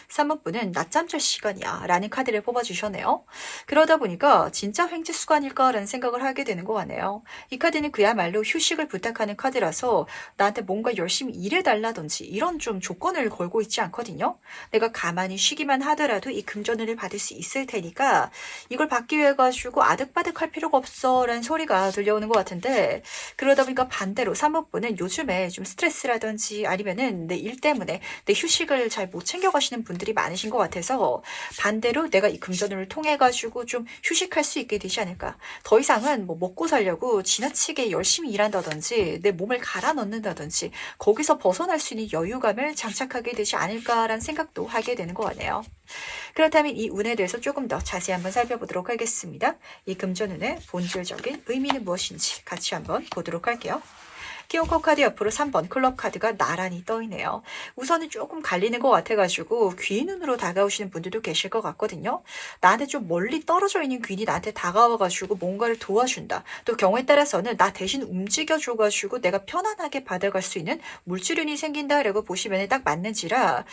3번 분은 낮잠 잘 시간이야 라는 카드를 뽑아주셨네요. 그러다 보니까 진짜 횡재수가 아닐까 라는 생각을 하게 되는 것 같네요. 이 카드는 그야말로 휴식을 부탁하는 카드라서 나한테 뭔가 열심히 일해달라든지 이런 좀 조건을 걸고 있지 않거든요. 내가 가만히 쉬기만 하더라도 이 금전운을 받을 수 있을 테니까 이걸 받기 위해 가지고 아득바득 할 필요가 없어 라는 소리가 들려오는 것 같은데 그러다 보니까 반대로 3번 분은 요즘에 좀 스트레스라든지 아니면은 내 일 때문에 내 휴식을 잘 못 챙겨가시는 분들이 많으신 것 같아서 반대로 내가 이 금전운을 통해 가지고 좀 휴식할 수 있게 되지 않을까. 더 이상은 뭐 먹고 살려고 지나치게 열심히 일한다든지 내 몸을 갈아 넣는다든지 거기서 벗어날 수 있는 여유감을 장착하게 되지 않을까라는 생각도 하게 되는 것 같네요. 그렇다면 이 운에 대해서 조금 더 자세히 한번 살펴보도록 하겠습니다. 이 금전운의 본질적인 의미는 무엇인지 같이 한번 보도록 할게요. 키오커 카드 옆으로 3번 클럽 카드가 나란히 떠있네요. 우선은 조금 갈리는 것 같아가지고 귀인 눈으로 다가오시는 분들도 계실 것 같거든요. 나한테 좀 멀리 떨어져 있는 귀인이 나한테 다가와가지고 뭔가를 도와준다. 또 경우에 따라서는 나 대신 움직여줘가지고 내가 편안하게 받아갈 수 있는 물질운이 생긴다라고 보시면 딱 맞는지라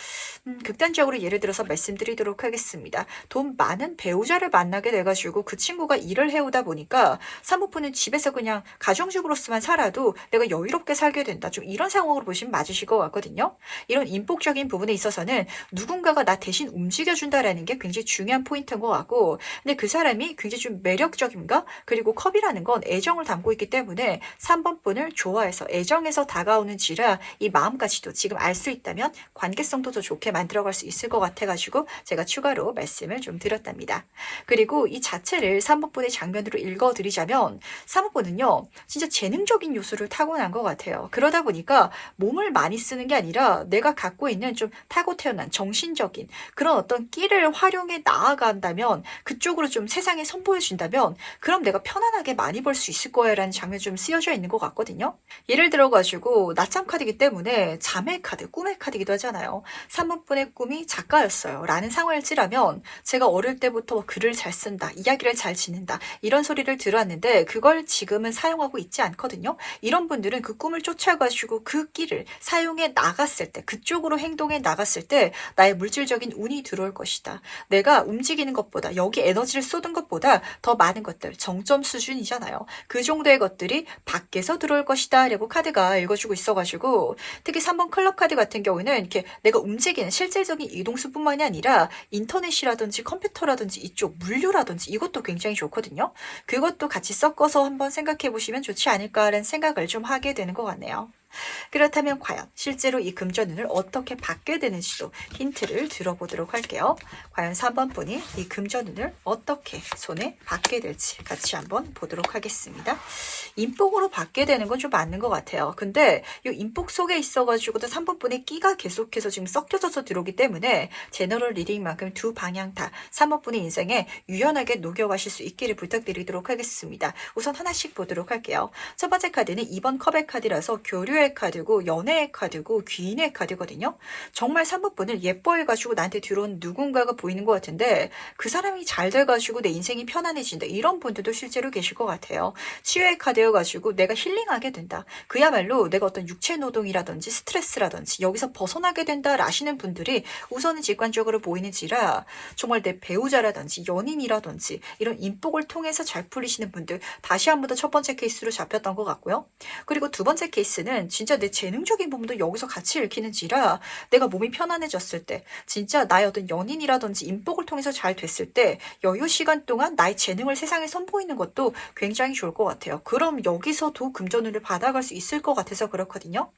극단적으로 예를 들어서 말씀드리도록 하겠습니다. 돈 많은 배우자를 만나게 돼가지고 그 친구가 일을 해오다 보니까 사모프는 집에서 그냥 가정주부로서만 살아도 내가 여유롭게 살게 된다. 좀 이런 상황으로 보시면 맞으실 것 같거든요. 이런 인복적인 부분에 있어서는 누군가가 나 대신 움직여준다라는 게 굉장히 중요한 포인트인 것 같고, 근데 그 사람이 굉장히 좀 매력적인가? 그리고 컵이라는 건 애정을 담고 있기 때문에 3번 분을 좋아해서 애정에서 다가오는지라 이 마음까지도 지금 알 수 있다면 관계성도 더 좋게 만들어갈 수 있을 것 같아가지고 제가 추가로 말씀을 좀 드렸답니다. 그리고 이 자체를 3번 분의 장면으로 읽어드리자면 3번 분은요 진짜 재능적인 요소를 타고난 것 같아요. 그러다 보니까 몸을 많이 쓰는 게 아니라 내가 갖고 있는 좀 타고 태어난 정신적인 그런 어떤 끼를 활용해 나아간다면, 그쪽으로 좀 세상에 선보여준다면 그럼 내가 편안하게 많이 벌 수 있을 거야 라는 장면이 좀 쓰여져 있는 것 같거든요. 예를 들어가지고 낮잠 카드이기 때문에 잠의 카드, 꿈의 카드이기도 하잖아요. 3번 분의 꿈이 작가였어요 라는 상황을 찌라면 제가 어릴 때부터 글을 잘 쓴다, 이야기를 잘 짓는다 이런 소리를 들었는데 그걸 지금은 사용하고 있지 않거든요. 이런 분들은 그 꿈을 쫓아가지고 그 끼를 사용해 나갔을 때, 그쪽으로 행동해 나갔을 때 나의 물질적인 운이 들어올 것이다. 내가 움직이는 것보다, 여기 에너지를 쏟은 것보다 더 많은 것들, 정점 수준이잖아요. 그 정도의 것들이 밖에서 들어올 것이다 라고 카드가 읽어주고 있어가지고, 특히 3번 클럽 카드 같은 경우는 이렇게 내가 움직이는 실질적인 이동수뿐만이 아니라 인터넷이라든지 컴퓨터라든지 이쪽 물류라든지 이것도 굉장히 좋거든요. 그것도 같이 섞어서 한번 생각해 보시면 좋지 않을까라는 생각을 좀 하게 되는 것 같네요. 그렇다면 과연 실제로 이 금전운을 어떻게 받게 되는지도 힌트를 들어보도록 할게요. 과연 3번 분이 이 금전운을 어떻게 손에 받게 될지 같이 한번 보도록 하겠습니다. 인복으로 받게 되는 건 좀 맞는 것 같아요. 근데 이 인복 속에 있어가지고도 3번 분의 끼가 계속해서 지금 섞여져서 들어오기 때문에 제너럴 리딩만큼 두 방향 다 3번 분의 인생에 유연하게 녹여가실 수 있기를 부탁드리도록 하겠습니다. 우선 하나씩 보도록 할게요. 첫 번째 카드는 2번 컵의 카드라서 교류의 카드고 연애의 카드고 귀인의 카드거든요. 정말 3번 분을 예뻐해가지고 나한테 들어온 누군가가 보이는 것 같은데 그 사람이 잘 돼가지고 내 인생이 편안해진다. 이런 분들도 실제로 계실 것 같아요. 치유의 카드여가지고 내가 힐링하게 된다. 그야말로 내가 어떤 육체 노동이라든지 스트레스라든지 여기서 벗어나게 된다 라시는 분들이 우선은 직관적으로 보이는지라 정말 내 배우자라든지 연인이라든지 이런 인복을 통해서 잘 풀리시는 분들 다시 한 번 더 첫 번째 케이스로 잡혔던 것 같고요. 그리고 두 번째 케이스는 진짜 내 재능적인 부분도 여기서 같이 읽히는지라 내가 몸이 편안해졌을 때 진짜 나의 어떤 연인이라든지 인복을 통해서 잘 됐을 때 여유 시간 동안 나의 재능을 세상에 선보이는 것도 굉장히 좋을 것 같아요. 그럼 여기서도 금전운을 받아갈 수 있을 것 같아서 그렇거든요.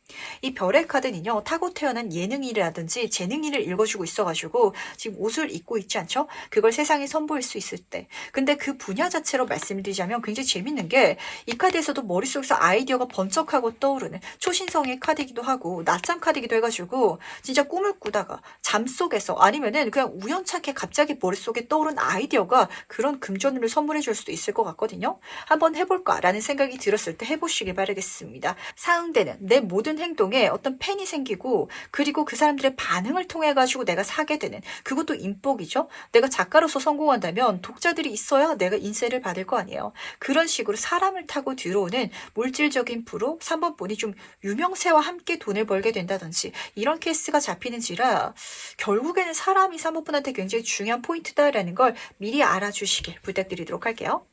이 별의 카드는요 타고 태어난 예능이라든지 재능인을 읽어주고 있어가지고 지금 옷을 입고 있지 않죠? 그걸 세상에 선보일 수 있을 때, 근데 그 분야 자체로 말씀드리자면 굉장히 재밌는 게 이 카드에서도 머릿속에서 아이디어가 번쩍하고 떠오르는 초신성의 카드이기도 하고 낮잠 카드이기도 해가지고 진짜 꿈을 꾸다가 잠속에서 아니면은 그냥 우연찮게 갑자기 머릿속에 떠오른 아이디어가 그런 금전운을 선물해 줄 수도 있을 것 같거든요. 한번 해볼까 라는 생각이 들었을 때 해보시길 바라겠습니다. 사응되는 내 모든 행동에 어떤 팬이 생기고 그리고 그 사람들의 반응을 통해 가지고 내가 사게 되는, 그것도 인복이죠. 내가 작가로서 성공한다면 독자들이 있어야 내가 인세를 받을 거 아니에요. 그런 식으로 사람을 타고 들어오는 물질적인 부로 3번 분이 좀 유명세와 함께 돈을 벌게 된다든지 이런 케이스가 잡히는지라 결국에는 사람이 3번 분한테 굉장히 중요한 포인트다라는 걸 미리 알아주시길 부탁드리도록 할게요.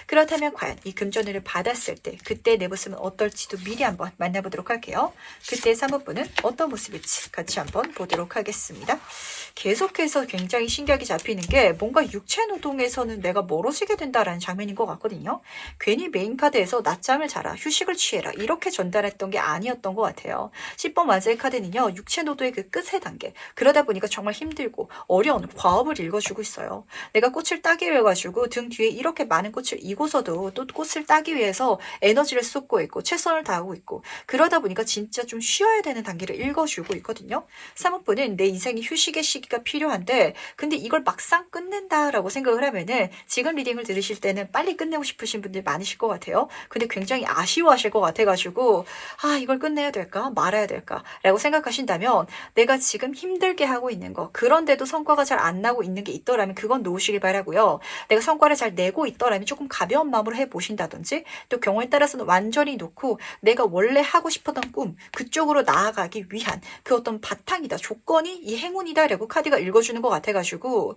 그렇다면 과연 이 금전운을 받았을 때 그때 내 모습은 어떨지도 미리 한번 만나보도록 할게요. 그때 3번 분은 어떤 모습일지 같이 한번 보도록 하겠습니다. 계속해서 굉장히 신기하게 잡히는 게 뭔가 육체 노동에서는 내가 멀어지게 된다라는 장면인 것 같거든요. 괜히 메인 카드에서 낮잠을 자라, 휴식을 취해라 이렇게 전달했던 게 아니었던 것 같아요. 10번 완성의 카드는요. 육체 노동의 그 끝의 단계, 그러다 보니까 정말 힘들고 어려운 과업을 읽어주고 있어요. 내가 꽃을 따기 위해 가지고 등 뒤에 이렇게 많은 꽃을 이고서도 또 꽃을 따기 위해서 에너지를 쏟고 있고 최선을 다하고 있고 그러다 보니까 진짜 좀 쉬어야 되는 단계를 읽어주고 있거든요. 3번 분은 내 인생이 휴식의 시기가 필요한데 근데 이걸 막상 끝낸다라고 생각을 하면은 지금 리딩을 들으실 때는 빨리 끝내고 싶으신 분들 많으실 것 같아요. 근데 굉장히 아쉬워하실 것 같아가지고 이걸 끝내야 될까 말아야 될까 라고 생각하신다면 내가 지금 힘들게 하고 있는 거 그런데도 성과가 잘 안 나고 있는 게 있더라면 그건 놓으시길 바라고요. 내가 성과를 잘 내고 있더라면 조금 조금 가벼운 마음으로 해보신다든지 또 경우에 따라서는 완전히 놓고 내가 원래 하고 싶었던 꿈 그쪽으로 나아가기 위한 그 어떤 바탕이다, 조건이 이 행운이다라고 카드가 읽어주는 것 같아가지고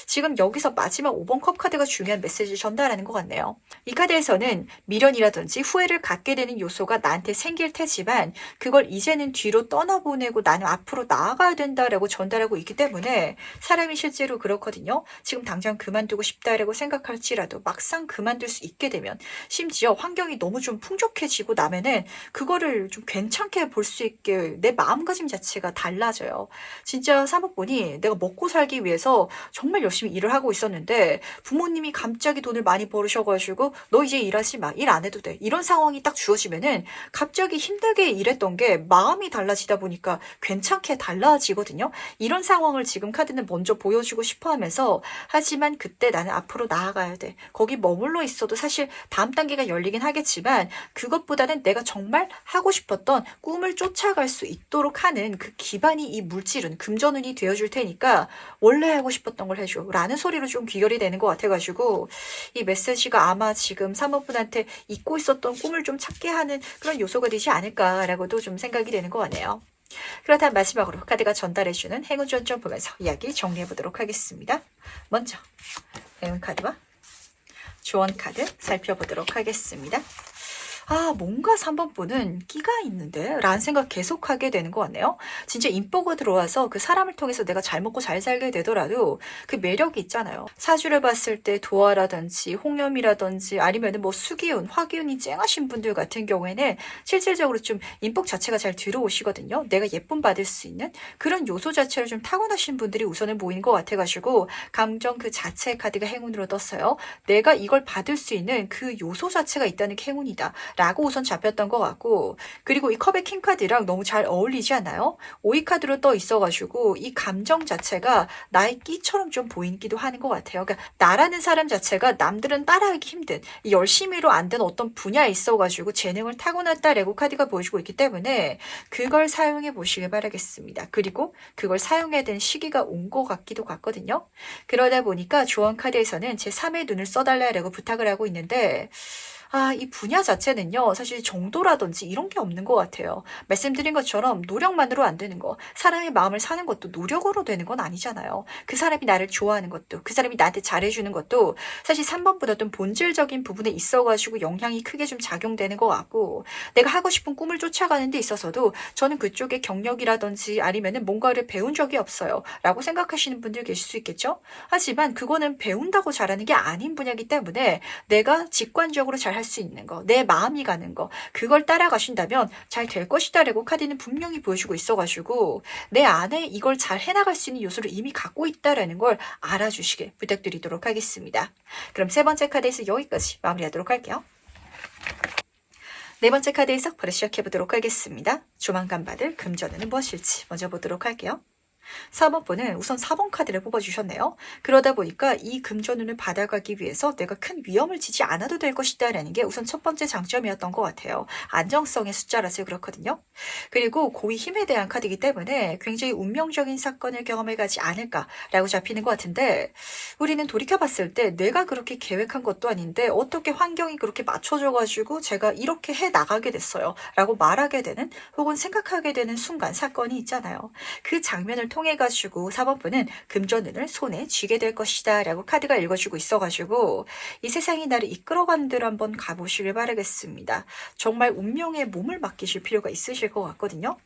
지금 여기서 마지막 5번 컵 카드가 중요한 메시지를 전달하는 것 같네요. 이 카드에서는 미련이라든지 후회를 갖게 되는 요소가 나한테 생길 테지만 그걸 이제는 뒤로 떠나보내고 나는 앞으로 나아가야 된다라고 전달하고 있기 때문에 사람이 실제로 그렇거든요. 지금 당장 그만두고 싶다라고 생각할지라도 막상 그만둘 수 있게 되면 심지어 환경이 너무 좀 풍족해지고 나면은 그거를 좀 괜찮게 볼 수 있게 내 마음가짐 자체가 달라져요. 진짜 사모분이 내가 먹고 살기 위해서 정말 열심히 일을 하고 있었는데 부모님이 갑자기 돈을 많이 벌으셔가지고 너 이제 일하지 마, 일 안 해도 돼, 이런 상황이 딱 주어지면은 갑자기 힘들게 일했던 게 마음이 달라지다 보니까 괜찮게 달라지거든요. 이런 상황을 지금 카드는 먼저 보여주고 싶어 하면서 하지만 그때 나는 앞으로 나아가야 돼. 거기 머물러 있어도 사실 다음 단계가 열리긴 하겠지만 그것보다는 내가 정말 하고 싶었던 꿈을 쫓아갈 수 있도록 하는 그 기반이 이 물질은 금전운이 되어줄 테니까 원래 하고 싶었던 걸 해줘 라는 소리로 좀 귀결이 되는 것 같아가지고 이 메시지가 아마 지금 사모분한테 잊고 있었던 꿈을 좀 찾게 하는 그런 요소가 되지 않을까라고도 좀 생각이 되는 것 같네요. 그렇다면 마지막으로 카드가 전달해주는 행운전 좀 보면서 이야기 정리해보도록 하겠습니다. 먼저 행운 카드와 조언 카드 살펴보도록 하겠습니다. 뭔가 3번 분은 끼가 있는데? 라는 생각 계속하게 되는 것 같네요. 진짜 인보가 들어와서 그 사람을 통해서 내가 잘 먹고 잘 살게 되더라도 그 매력이 있잖아요. 사주를 봤을 때 도화라든지 홍염이라든지 아니면 뭐 수기운, 화기운이 쨍하신 분들 같은 경우에는 실질적으로 좀 인복 자체가 잘 들어오시거든요. 내가 예쁨 받을 수 있는 그런 요소 자체를 좀 타고나신 분들이 우선은 보이는 것 같아가지고 감정 그 자체의 카드가 행운으로 떴어요. 내가 이걸 받을 수 있는 그 요소 자체가 있다는 게 행운이다 라고 우선 잡혔던 것 같고, 그리고 이 컵의 킹 카드랑 너무 잘 어울리지 않나요? 오이 카드로 떠 있어가지고 이 감정 자체가 나의 끼처럼 좀 보이기도 하는 것 같아요. 그러니까 나라는 사람 자체가 남들은 따라하기 힘든 열심히로 안 된 어떤 분야에 있어가지고 재능을 타고났다라고 카드가 보여주고 있기 때문에 그걸 사용해 보시길 바라겠습니다. 그리고 그걸 사용해야 되는 시기가 온 것 같기도 같거든요. 그러다 보니까 조언 카드에서는 제 3의 눈을 써달라고 부탁을 하고 있는데 이 분야 자체는요, 사실 정도라든지 이런 게 없는 것 같아요. 말씀드린 것처럼 노력만으로 안 되는 거, 사람의 마음을 사는 것도 노력으로 되는 건 아니잖아요. 그 사람이 나를 좋아하는 것도, 그 사람이 나한테 잘해주는 것도 사실 3번보다 좀 본질적인 부분에 있어가지고 영향이 크게 좀 작용되는 것 같고, 내가 하고 싶은 꿈을 쫓아가는 데 있어서도 저는 그쪽에 경력이라든지 아니면은 뭔가를 배운 적이 없어요 라고 생각하시는 분들 계실 수 있겠죠? 하지만 그거는 배운다고 잘하는 게 아닌 분야이기 때문에 내가 직관적으로 잘 할 수 있는 거, 내 마음이 가는 거, 그걸 따라가신다면 잘 될 것이다 라고 카드는 분명히 보여주고 있어가지고 내 안에 이걸 잘 해나갈 수 있는 요소를 이미 갖고 있다라는 걸 알아주시길 부탁드리도록 하겠습니다. 그럼 세 번째 카드에서 여기까지 마무리하도록 할게요. 네 번째 카드에서 바로 시작해보도록 하겠습니다. 조만간 받을 금전운은 무엇일지 먼저 보도록 할게요. 4번 분은 우선 4번 카드를 뽑아주셨네요. 그러다 보니까 이 금전운을 받아가기 위해서 내가 큰 위험을 지지 않아도 될 것이다 라는 게 우선 첫 번째 장점이었던 것 같아요. 안정성의 숫자라서 그렇거든요. 그리고 고위 힘에 대한 카드이기 때문에 굉장히 운명적인 사건을 경험해 가지 않을까라고 잡히는 것 같은데, 우리는 돌이켜봤을 때 내가 그렇게 계획한 것도 아닌데 어떻게 환경이 그렇게 맞춰져가지고 제가 이렇게 해나가게 됐어요 라고 말하게 되는 혹은 생각하게 되는 순간 사건이 있잖아요. 그 장면을 통해가지고 4번 분은 금전운을 손에 쥐게 될 것이다 라고 카드가 읽어주고 있어가지고 이 세상이 나를 이끌어가는 대로 한번 가보시길 바라겠습니다. 정말 운명에 몸을 맡기실 필요가 있으실 것 같거든요.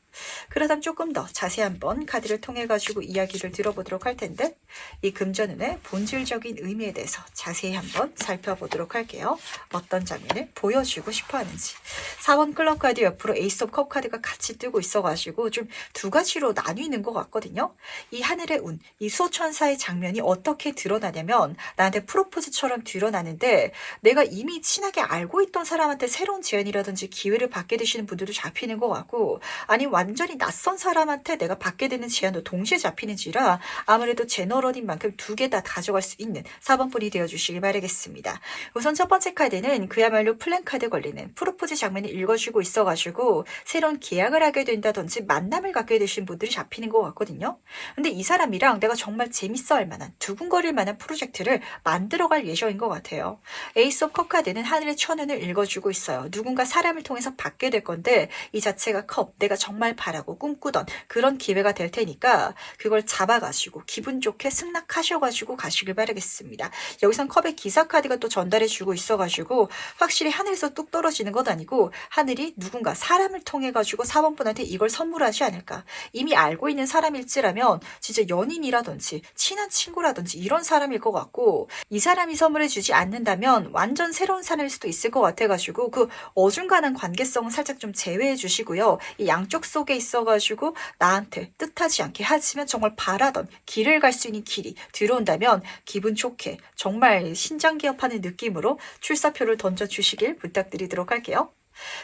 그러다면 조금 더 자세히 한번 카드를 통해 가지고 이야기를 들어보도록 할 텐데, 이 금전운의 본질적인 의미에 대해서 자세히 한번 살펴보도록 할게요. 어떤 장면을 보여주고 싶어 하는지. 4번 클럽 카드 옆으로 에이스 오브 컵 카드가 같이 뜨고 있어가지고 좀 두 가지로 나뉘는 것 같거든요. 이 하늘의 운, 이 수호천사의 장면이 어떻게 드러나냐면 나한테 프로포즈처럼 드러나는데, 내가 이미 친하게 알고 있던 사람한테 새로운 제안이라든지 기회를 받게 되시는 분들도 잡히는 것 같고, 아니 완전히 낯선 사람한테 내가 받게 되는 제안도 동시에 잡히는지라 아무래도 제너럴인 만큼 두 개 다 가져갈 수 있는 4번 분이 되어주시길 바라겠습니다. 우선 첫 번째 카드는 그야말로 플랜카드 걸리는 프로포즈 장면을 읽어주고 있어가지고 새로운 계약을 하게 된다든지 만남을 갖게 되신 분들이 잡히는 것 같거든요. 근데 이 사람이랑 내가 정말 재밌어 할 만한 두근거릴 만한 프로젝트를 만들어갈 예정인 것 같아요. 에이스 오브 컵 카드는 하늘의 천운을 읽어주고 있어요. 누군가 사람을 통해서 받게 될 건데 이 자체가 컵, 내가 정말 바라고 꿈꾸던 그런 기회가 될 테니까 그걸 잡아가시고 기분 좋게 승낙하셔가지고 가시길 바라겠습니다. 여기선 컵의 기사 카드가 또 전달해주고 있어가지고 확실히 하늘에서 뚝 떨어지는 것 아니고 하늘이 누군가 사람을 통해가지고 4번 분한테 이걸 선물하지 않을까. 이미 알고 있는 사람일지라면 진짜 연인이라든지 친한 친구라든지 이런 사람일 것 같고 이 사람이 선물해주지 않는다면 완전 새로운 사람일 수도 있을 것 같아가지고 그 어중간한 관계성은 살짝 좀 제외해 주시고요. 이 양쪽 속에 있어가지고 나한테 뜻하지 않게 하지만 정말 바라던 길을 갈 수 있는 길이 들어온다면 기분 좋게 정말 신장개업하는 느낌으로 출사표를 던져주시길 부탁드리도록 할게요.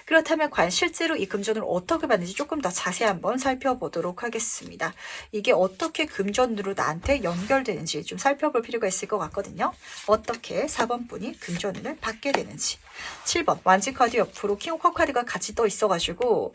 그렇다면 과연 실제로 이 금전을 어떻게 받는지 조금 더 자세히 한번 살펴보도록 하겠습니다. 이게 어떻게 금전으로 나한테 연결되는지 좀 살펴볼 필요가 있을 것 같거든요. 어떻게 4번 분이 금전운을 받게 되는지. 7번 완지 카드 옆으로 킹 오브 컵 카드가 같이 떠 있어가지고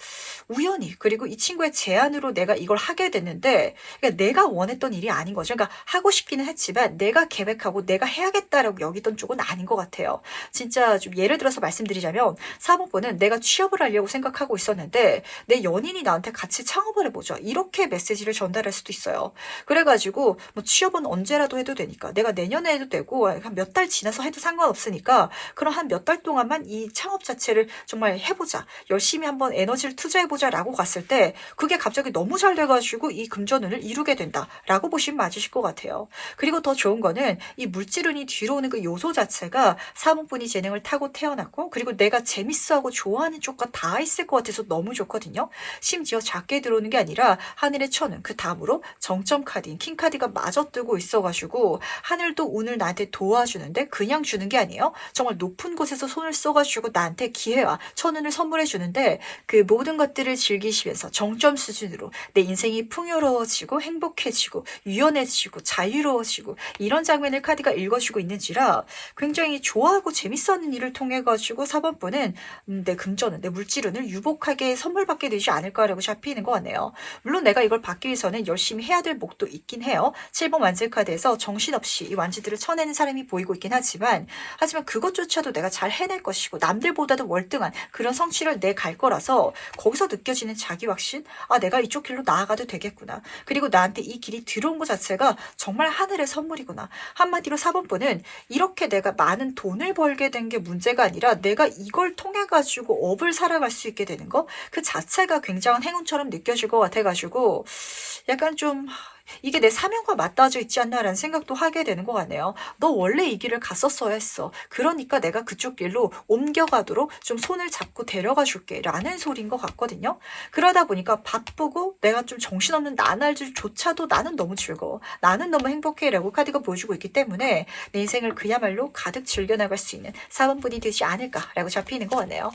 우연히 그리고 이 친구의 제안으로 내가 이걸 하게 됐는데 그러니까 내가 원했던 일이 아닌 거죠. 그러니까 하고 싶기는 했지만 내가 계획하고 내가 해야겠다라고 여기던 쪽은 아닌 것 같아요. 진짜 좀 예를 들어서 말씀드리자면 4번 분은 내가 취업을 하려고 생각하고 있었는데 내 연인이 나한테 같이 창업을 해보자 이렇게 메시지를 전달할 수도 있어요. 그래가지고 뭐 취업은 언제라도 해도 되니까 내가 내년에 해도 되고 한 몇 달 지나서 해도 상관없으니까 그럼 한 몇 달 동안만 이 창업 자체를 정말 해보자 열심히 한번 에너지를 투자해보자 라고 갔을 때 그게 갑자기 너무 잘 돼가지고 이 금전운을 이루게 된다 라고 보시면 맞으실 것 같아요. 그리고 더 좋은 거는 이 물질운이 뒤로 오는 그 요소 자체가 4번 분이 재능을 타고 태어났고 그리고 내가 재밌어하고 좋아하는 쪽과 다 있을 것 같아서 너무 좋거든요. 심지어 작게 들어오는 게 아니라 하늘의 천운 그 다음으로 정점 카드인 킹 카드가 마저 뜨고 있어가지고 하늘도 운을 나한테 도와주는데 그냥 주는 게 아니에요. 정말 높은 곳에서 손을 써가지고 나한테 기회와 천운을 선물해 주는데 그 모든 것들을 즐기시면서 정점 수준으로 내 인생이 풍요로워지고 행복해지고 유연해지고 자유로워지고 이런 장면을 카드가 읽어주고 있는지라 굉장히 좋아하고 재밌어하는 일을 통해 가지고 4번 분은 내 금전은 내 물질운을 유복하게 선물 받게 되지 않을까라고 잡히는 것 같네요. 물론 내가 이걸 받기 위해서는 열심히 해야 될 목도 있긴 해요. 7번 완지 카드에서 정신없이 이 완지들을 쳐내는 사람이 보이고 있긴 하지만 그것조차도 내가 잘 해낼 것이고 남들보다도 월등한 그런 성취를 내갈 거라서 거기서 느껴지는 자기 확신 내가 이쪽 길로 나아가도 되겠구나. 그리고 나한테 이 길이 들어온 것 자체가 정말 하늘의 선물이구나. 한마디로 4번 분은 이렇게 내가 많은 돈을 벌게 된 게 문제가 아니라 내가 이걸 통해 가지고 업을 살아갈 수 있게 되는 거 그 자체가 굉장한 행운처럼 느껴질 것 같아가지고 약간 좀 이게 내 사명과 맞닿아져 있지 않나라는 생각도 하게 되는 것 같네요. 너 원래 이 길을 갔었어야 했어. 그러니까 내가 그쪽 길로 옮겨가도록 좀 손을 잡고 데려가 줄게 라는 소리인 것 같거든요. 그러다 보니까 바쁘고 내가 좀 정신없는 나날들조차도 나는 너무 즐거워. 나는 너무 행복해 라고 카드가 보여주고 있기 때문에 내 인생을 그야말로 가득 즐겨나갈 수 있는 4번 분이 되지 않을까라고 잡히는 것 같네요.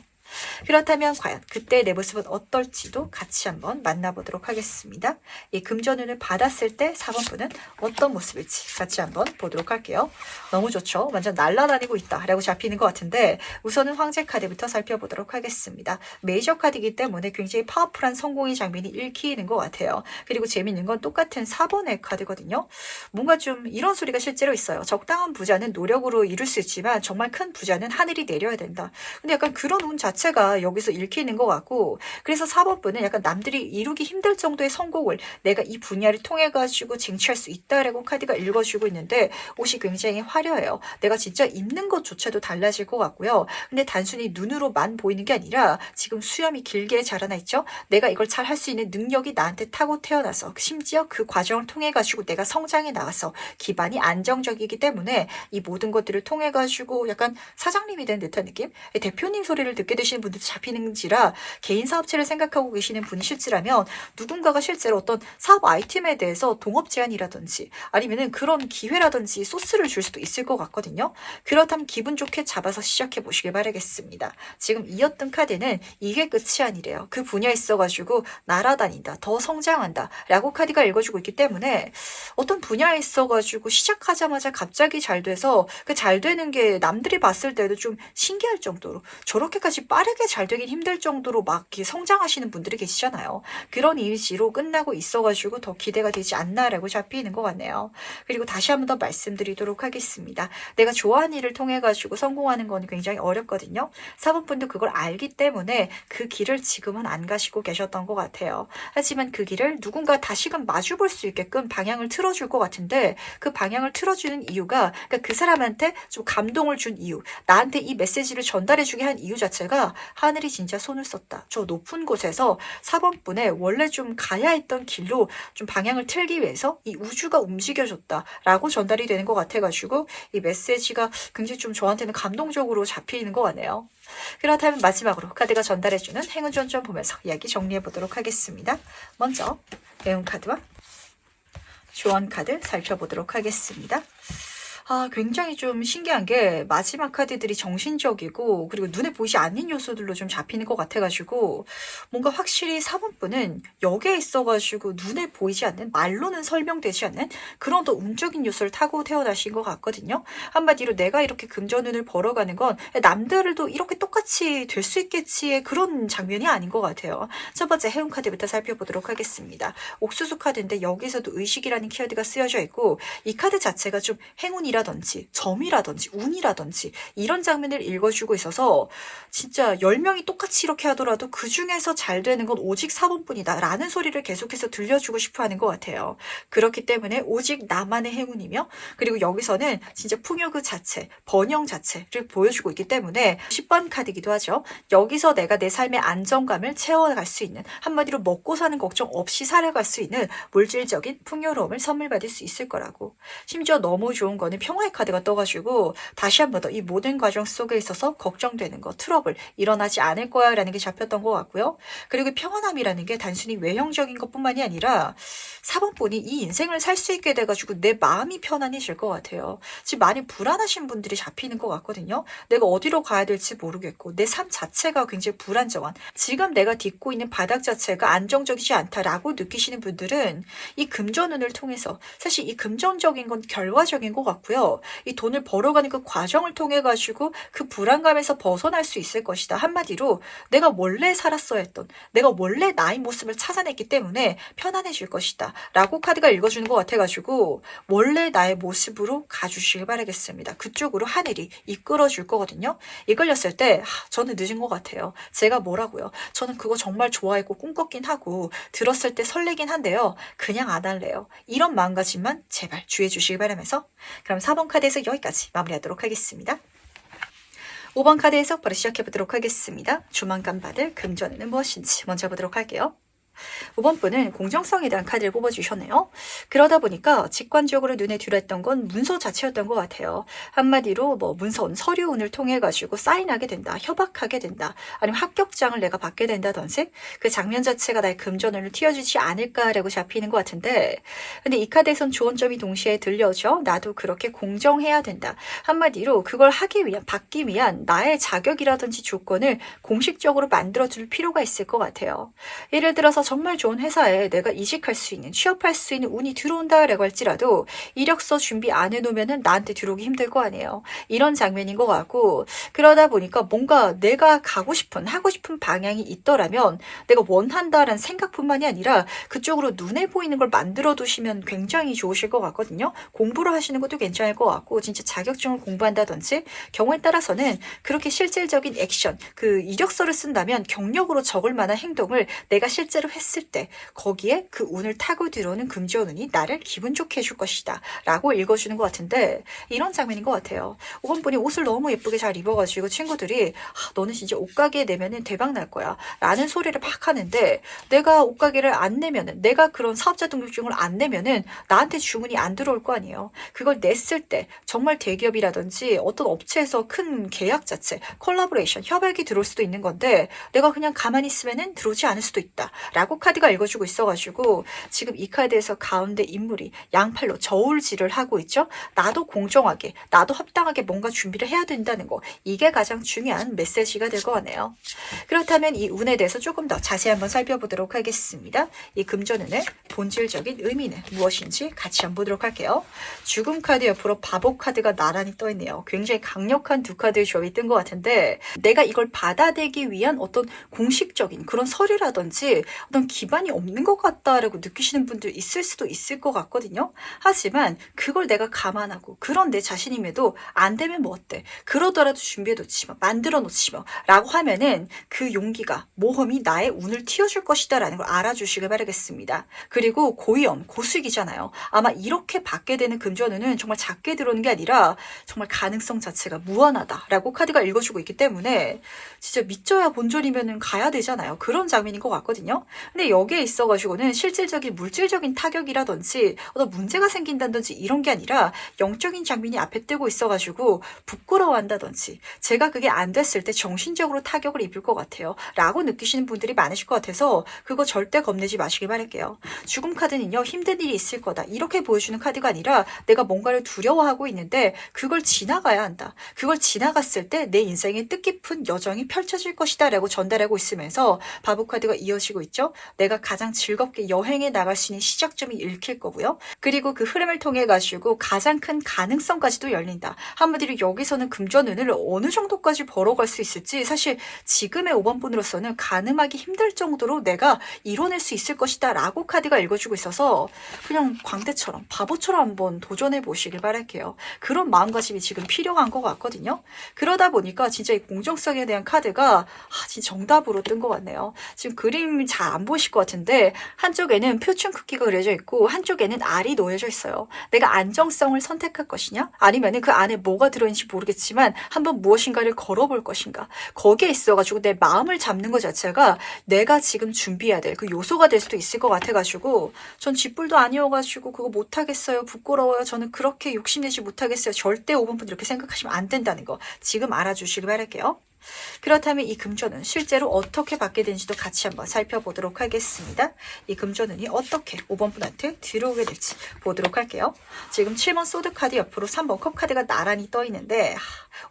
그렇다면 과연 그때 내 모습은 어떨지도 같이 한번 만나보도록 하겠습니다. 이 금전운을 받았을 때 4번 분은 어떤 모습일지 같이 한번 보도록 할게요. 너무 좋죠? 완전 날아다니고 있다 라고 잡히는 것 같은데 우선은 황제 카드부터 살펴보도록 하겠습니다. 메이저 카드이기 때문에 굉장히 파워풀한 성공의 장면이 읽히는 것 같아요. 그리고 재밌는 건 똑같은 4번의 카드거든요. 뭔가 좀 이런 소리가 실제로 있어요. 적당한 부자는 노력으로 이룰 수 있지만 정말 큰 부자는 하늘이 내려야 된다. 근데 약간 그런 운 자체가 여기서 읽히는 것 같고 그래서 4번 분은 약간 남들이 이루기 힘들 정도의 성공을 내가 이 분야를 통해 가지고 쟁취할 수 있다라고 카드가 읽어주고 있는데 옷이 굉장히 화려해요. 내가 진짜 입는 것조차도 달라질 것 같고요. 근데 단순히 눈으로만 보이는 게 아니라 지금 수염이 길게 자라나 있죠. 내가 이걸 잘 할 수 있는 능력이 나한테 타고 태어나서 심지어 그 과정을 통해 가지고 내가 성장해 나가서 기반이 안정적이기 때문에 이 모든 것들을 통해 가지고 약간 사장님이 된 듯한 느낌? 대표님 소리를 듣게 되시 계시는 분들도 잡히는지라 개인 사업체를 생각하고 계시는 분이실지라면 누군가가 실제로 어떤 사업 아이템에 대해서 동업 제안이라든지 아니면은 그런 기회라든지 소스를 줄 수도 있을 것 같거든요. 그렇다면 기분 좋게 잡아서 시작해 보시길 바라겠습니다. 지금 이었던 카드는 이게 끝이 아니래요. 그 분야에 있어가지고 날아다닌다, 더 성장한다 라고 카드가 읽어주고 있기 때문에 어떤 분야에 있어가지고 시작하자마자 갑자기 잘 돼서 그 잘 되는 게 남들이 봤을 때도 좀 신기할 정도로 저렇게까지 빠르게 잘 되긴 힘들 정도로 막 이렇게 성장하시는 분들이 계시잖아요. 그런 이미지로 끝나고 있어가지고 더 기대가 되지 않나라고 잡히는 것 같네요. 그리고 다시 한 번 더 말씀드리도록 하겠습니다. 내가 좋아하는 일을 통해 가지고 성공하는 건 굉장히 어렵거든요. 사모분도 그걸 알기 때문에 그 길을 지금은 안 가시고 계셨던 것 같아요. 하지만 그 길을 누군가 다시금 마주볼 수 있게끔 방향을 틀어줄 것 같은데 그 방향을 틀어주는 이유가 그러니까 그 사람한테 좀 감동을 준 이유, 나한테 이 메시지를 전달해주게 한 이유 자체가 하늘이 진짜 손을 썼다. 저 높은 곳에서 4번분에 원래 좀 가야 했던 길로 좀 방향을 틀기 위해서 이 우주가 움직여줬다라고 전달이 되는 것 같아가지고 이 메시지가 굉장히 좀 저한테는 감동적으로 잡히는 것 같네요. 그렇다면 마지막으로 카드가 전달해주는 행운 전점 보면서 이야기 정리해보도록 하겠습니다. 먼저 배운 카드와 조언 카드 살펴보도록 하겠습니다. 굉장히 좀 신기한 게 마지막 카드들이 정신적이고 그리고 눈에 보이지 않는 요소들로 좀 잡히는 것 같아가지고 뭔가 확실히 4번분은 여기에 있어가지고 눈에 보이지 않는 말로는 설명되지 않는 그런 더 운적인 요소를 타고 태어나신 것 같거든요. 한마디로 내가 이렇게 금전운을 벌어가는 건 남들도 이렇게 똑같이 될 수 있겠지의 그런 장면이 아닌 것 같아요. 첫 번째 해운 카드부터 살펴보도록 하겠습니다. 옥수수 카드인데 여기서도 의식이라는 키워드가 쓰여져 있고 이 카드 자체가 좀 행운이라든지 점이라든지 운이라든지 이런 장면을 읽어주고 있어서 진짜 10명이 똑같이 이렇게 하더라도 그 중에서 잘 되는 건 오직 4번뿐이다 라는 소리를 계속해서 들려주고 싶어 하는 것 같아요. 그렇기 때문에 오직 나만의 행운이며 그리고 여기서는 진짜 풍요 그 자체, 번영 자체를 보여주고 있기 때문에 10번 카드이기도 하죠. 여기서 내가 내 삶의 안정감을 채워갈 수 있는 한마디로 먹고 사는 걱정 없이 살아갈 수 있는 물질적인 풍요로움을 선물 받을 수 있을 거라고. 심지어 너무 좋은 거는 평화의 카드가 떠가지고 다시 한 번 더 이 모든 과정 속에 있어서 걱정되는 거, 트러블 일어나지 않을 거야 라는 게 잡혔던 것 같고요. 그리고 평안함이라는 게 단순히 외형적인 것뿐만이 아니라 4번분이 이 인생을 살 수 있게 돼가지고 내 마음이 편안해질 것 같아요. 지금 많이 불안하신 분들이 잡히는 것 같거든요. 내가 어디로 가야 될지 모르겠고 내 삶 자체가 굉장히 불안정한 지금 내가 딛고 있는 바닥 자체가 안정적이지 않다라고 느끼시는 분들은 이 금전운을 통해서 사실 이 금전적인 건 결과적인 것 같고요. 이 돈을 벌어가는 그 과정을 통해 가지고 그 불안감에서 벗어날 수 있을 것이다. 한마디로 내가 원래 살았어야 했던 내가 원래 나의 모습을 찾아냈기 때문에 편안해질 것이다 라고 카드가 읽어주는 것 같아가지고 원래 나의 모습으로 가주시길 바라겠습니다. 그쪽으로 하늘이 이끌어줄 거거든요. 이끌렸을 때 저는 늦은 것 같아요. 제가 뭐라고요. 저는 그거 정말 좋아했고 꿈꿨긴 하고 들었을 때 설레긴 한데요. 그냥 안 할래요. 이런 마음가짐만 제발 주의해 주시길 바라면서 그럼 4번 카드에서 여기까지 마무리하도록 하겠습니다. 5번 카드 해석 바로 시작해보도록 하겠습니다. 조만간 받을 금전운은 무엇인지 먼저 보도록 할게요. 5번 분은 공정성에 대한 카드를 뽑아주셨네요. 그러다 보니까 직관적으로 눈에 들어왔던 건 문서 자체였던 것 같아요. 한마디로 뭐 문서운 서류운을 통해 가지고 사인하게 된다, 협박하게 된다, 아니면 합격장을 내가 받게 된다든지 그 장면 자체가 나의 금전운을 튀어주지 않을까라고 잡히는 것 같은데 근데 이 카드에선 좋은 점이 동시에 들려져. 나도 그렇게 공정해야 된다. 한마디로 그걸 하기 위한, 받기 위한 나의 자격이라든지 조건을 공식적으로 만들어줄 필요가 있을 것 같아요. 예를 들어서 정말 좋은 회사에 내가 이직할 수 있는, 취업할 수 있는 운이 들어온다라고 할지라도 이력서 준비 안 해놓으면 나한테 들어오기 힘들 거 아니에요. 이런 장면인 것 같고 그러다 보니까 뭔가 내가 가고 싶은, 하고 싶은 방향이 있더라면 내가 원한다라는 생각뿐만이 아니라 그쪽으로 눈에 보이는 걸 만들어 두시면 굉장히 좋으실 것 같거든요. 공부를 하시는 것도 괜찮을 것 같고 진짜 자격증을 공부한다든지 경우에 따라서는 그렇게 실질적인 액션, 그 이력서를 쓴다면 경력으로 적을 만한 행동을 내가 실제로 했을 때 거기에 그 운을 타고 들어오는 금전 운이 나를 기분 좋게 해줄 것이다 라고 읽어주는 것 같은데, 이런 장면인 것 같아요. 5번 분이 옷을 너무 예쁘게 잘 입어가지고 친구들이 너는 진짜 옷가게 내면은 대박 날 거야 라는 소리를 막 하는데, 내가 옷가게를 안 내면은, 내가 그런 사업자 등록증을 안 내면은 나한테 주문이 안 들어올 거 아니에요. 그걸 냈을 때 정말 대기업이라든지 어떤 업체에서 큰 계약 자체, 콜라보레이션, 협약이 들어올 수도 있는 건데 내가 그냥 가만히 있으면은 들어오지 않을 수도 있다 라고 카드가 읽어주고 있어가지고, 지금 이 카드에서 가운데 인물이 양팔로 저울질을 하고 있죠. 나도 공정하게, 나도 합당하게 뭔가 준비를 해야 된다는 거, 이게 가장 중요한 메시지가 될 것 같네요. 그렇다면 이 운에 대해서 조금 더 자세히 한번 살펴보도록 하겠습니다. 이 금전운의 본질적인 의미는 무엇인지 같이 한번 보도록 할게요. 죽음 카드 옆으로 바보 카드가 나란히 떠있네요. 굉장히 강력한 두 카드의 조합이 뜬 것 같은데, 내가 이걸 받아내기 위한 어떤 공식적인 그런 서류라든지 어떤 기반이 없는 것 같다라고 느끼시는 분들 있을 수도 있을 것 같거든요. 하지만 그걸 내가 감안하고 그런 내 자신임에도 안 되면 뭐 어때? 그러더라도 준비해 놓지 마, 만들어 놓지 마 라고 하면은 그 용기가, 모험이 나의 운을 틔워줄 것이다 라는 걸 알아주시길 바라겠습니다. 그리고 고위험, 고수익이잖아요. 아마 이렇게 받게 되는 금전운은 정말 작게 들어오는 게 아니라 정말 가능성 자체가 무한하다라고 카드가 읽어주고 있기 때문에 진짜 믿져야 본전이면은 가야 되잖아요. 그런 장면인 것 같거든요. 근데 여기에 있어가지고는 실질적인 물질적인 타격이라든지 어떤 문제가 생긴다든지 이런 게 아니라 영적인 장면이 앞에 뜨고 있어가지고 부끄러워한다든지 제가 그게 안 됐을 때 정신적으로 타격을 입을 것 같아요 라고 느끼시는 분들이 많으실 것 같아서 그거 절대 겁내지 마시길 바랄게요. 죽음 카드는요, 힘든 일이 있을 거다 이렇게 보여주는 카드가 아니라 내가 뭔가를 두려워하고 있는데 그걸 지나가야 한다. 그걸 지나갔을 때 내 인생의 뜻깊은 여정이 펼쳐질 것이다 라고 전달하고 있으면서 바보 카드가 이어지고 있죠. 내가 가장 즐겁게 여행에 나갈 수 있는 시작점이 읽힐 거고요. 그리고 그 흐름을 통해 가지고 가장 큰 가능성까지도 열린다. 한마디로 여기서는 금전운을 어느 정도까지 벌어갈 수 있을지 사실 지금의 5번 분으로서는 가늠하기 힘들 정도로 내가 이뤄낼 수 있을 것이다 라고 카드가 읽어주고 있어서 그냥 광대처럼 바보처럼 한번 도전해 보시길 바랄게요. 그런 마음가짐이 지금 필요한 것 같거든요. 그러다 보니까 진짜 이 공정성에 대한 카드가 진짜 정답으로 뜬 것 같네요. 지금 그림 잘 안 보이실 것 같은데 한쪽에는 표충 크기가 그려져 있고 한쪽에는 알이 놓여져 있어요. 내가 안정성을 선택할 것이냐? 아니면 그 안에 뭐가 들어있는지 모르겠지만 한번 무엇인가를 걸어볼 것인가? 거기에 있어가지고 내 마음을 잡는 것 자체가 내가 지금 준비해야 될 그 요소가 될 수도 있을 것 같아가지고, 전 쥐뿔도 아니어가지고 그거 못하겠어요, 부끄러워요, 저는 그렇게 욕심내지 못하겠어요, 절대 5번 분 이렇게 생각하시면 안 된다는 거 지금 알아주시길 바랄게요. 그렇다면 이 금전은 실제로 어떻게 받게 되는지도 같이 한번 살펴보도록 하겠습니다. 이 금전운이 어떻게 5번 분한테 들어오게 될지 보도록 할게요. 지금 7번 소드 카드 옆으로 3번 컵 카드가 나란히 떠 있는데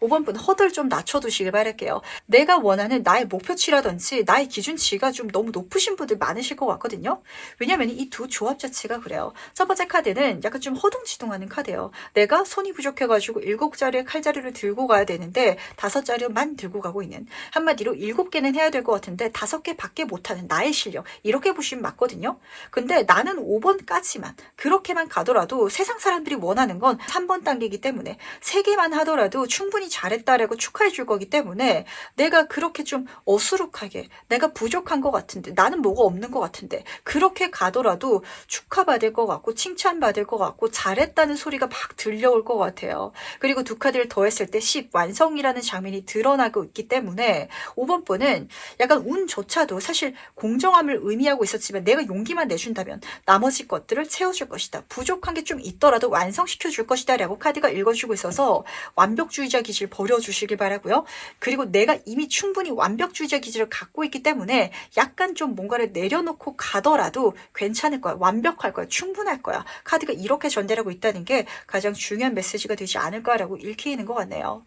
5번 분 허들 좀 낮춰두시길 바랄게요. 내가 원하는 나의 목표치라든지 나의 기준치가 좀 너무 높으신 분들 많으실 것 같거든요. 왜냐하면 이 두 조합 자체가 그래요. 첫 번째 카드는 약간 좀 허둥지둥하는 카드예요. 내가 손이 부족해가지고 7자리의 칼자루를 들고 가야 되는데 5자리만 들고 가고 있는, 한마디로 7개는 해야 될 것 같은데 5개밖에 못하는 나의 실력, 이렇게 보시면 맞거든요. 근데 나는 5번까지만 그렇게만 가더라도 세상 사람들이 원하는 건 3번 단계이기 때문에 3개만 하더라도 충분히 잘했다라고 축하해 줄 거기 때문에 내가 그렇게 좀 어수룩하게 내가 부족한 것 같은데, 나는 뭐가 없는 것 같은데 그렇게 가더라도 축하받을 것 같고 칭찬받을 것 같고 잘했다는 소리가 막 들려올 것 같아요. 그리고 두 카드를 더했을 때 10, 완성이라는 장면이 드러나고 있기 때문에 5번 분은 약간 운조차도 사실 공정함을 의미하고 있었지만 내가 용기만 내준다면 나머지 것들을 채워줄 것이다. 부족한 게 좀 있더라도 완성시켜 줄 것이다 라고 카드가 읽어주고 있어서 완벽주의자 기질 버려주시길 바라고요. 그리고 내가 이미 충분히 완벽주의자 기질을 갖고 있기 때문에 약간 좀 뭔가를 내려놓고 가더라도 괜찮을 거야. 완벽할 거야. 충분할 거야. 카드가 이렇게 전달하고 있다는 게 가장 중요한 메시지가 되지 않을까라고 읽히는 것 같네요.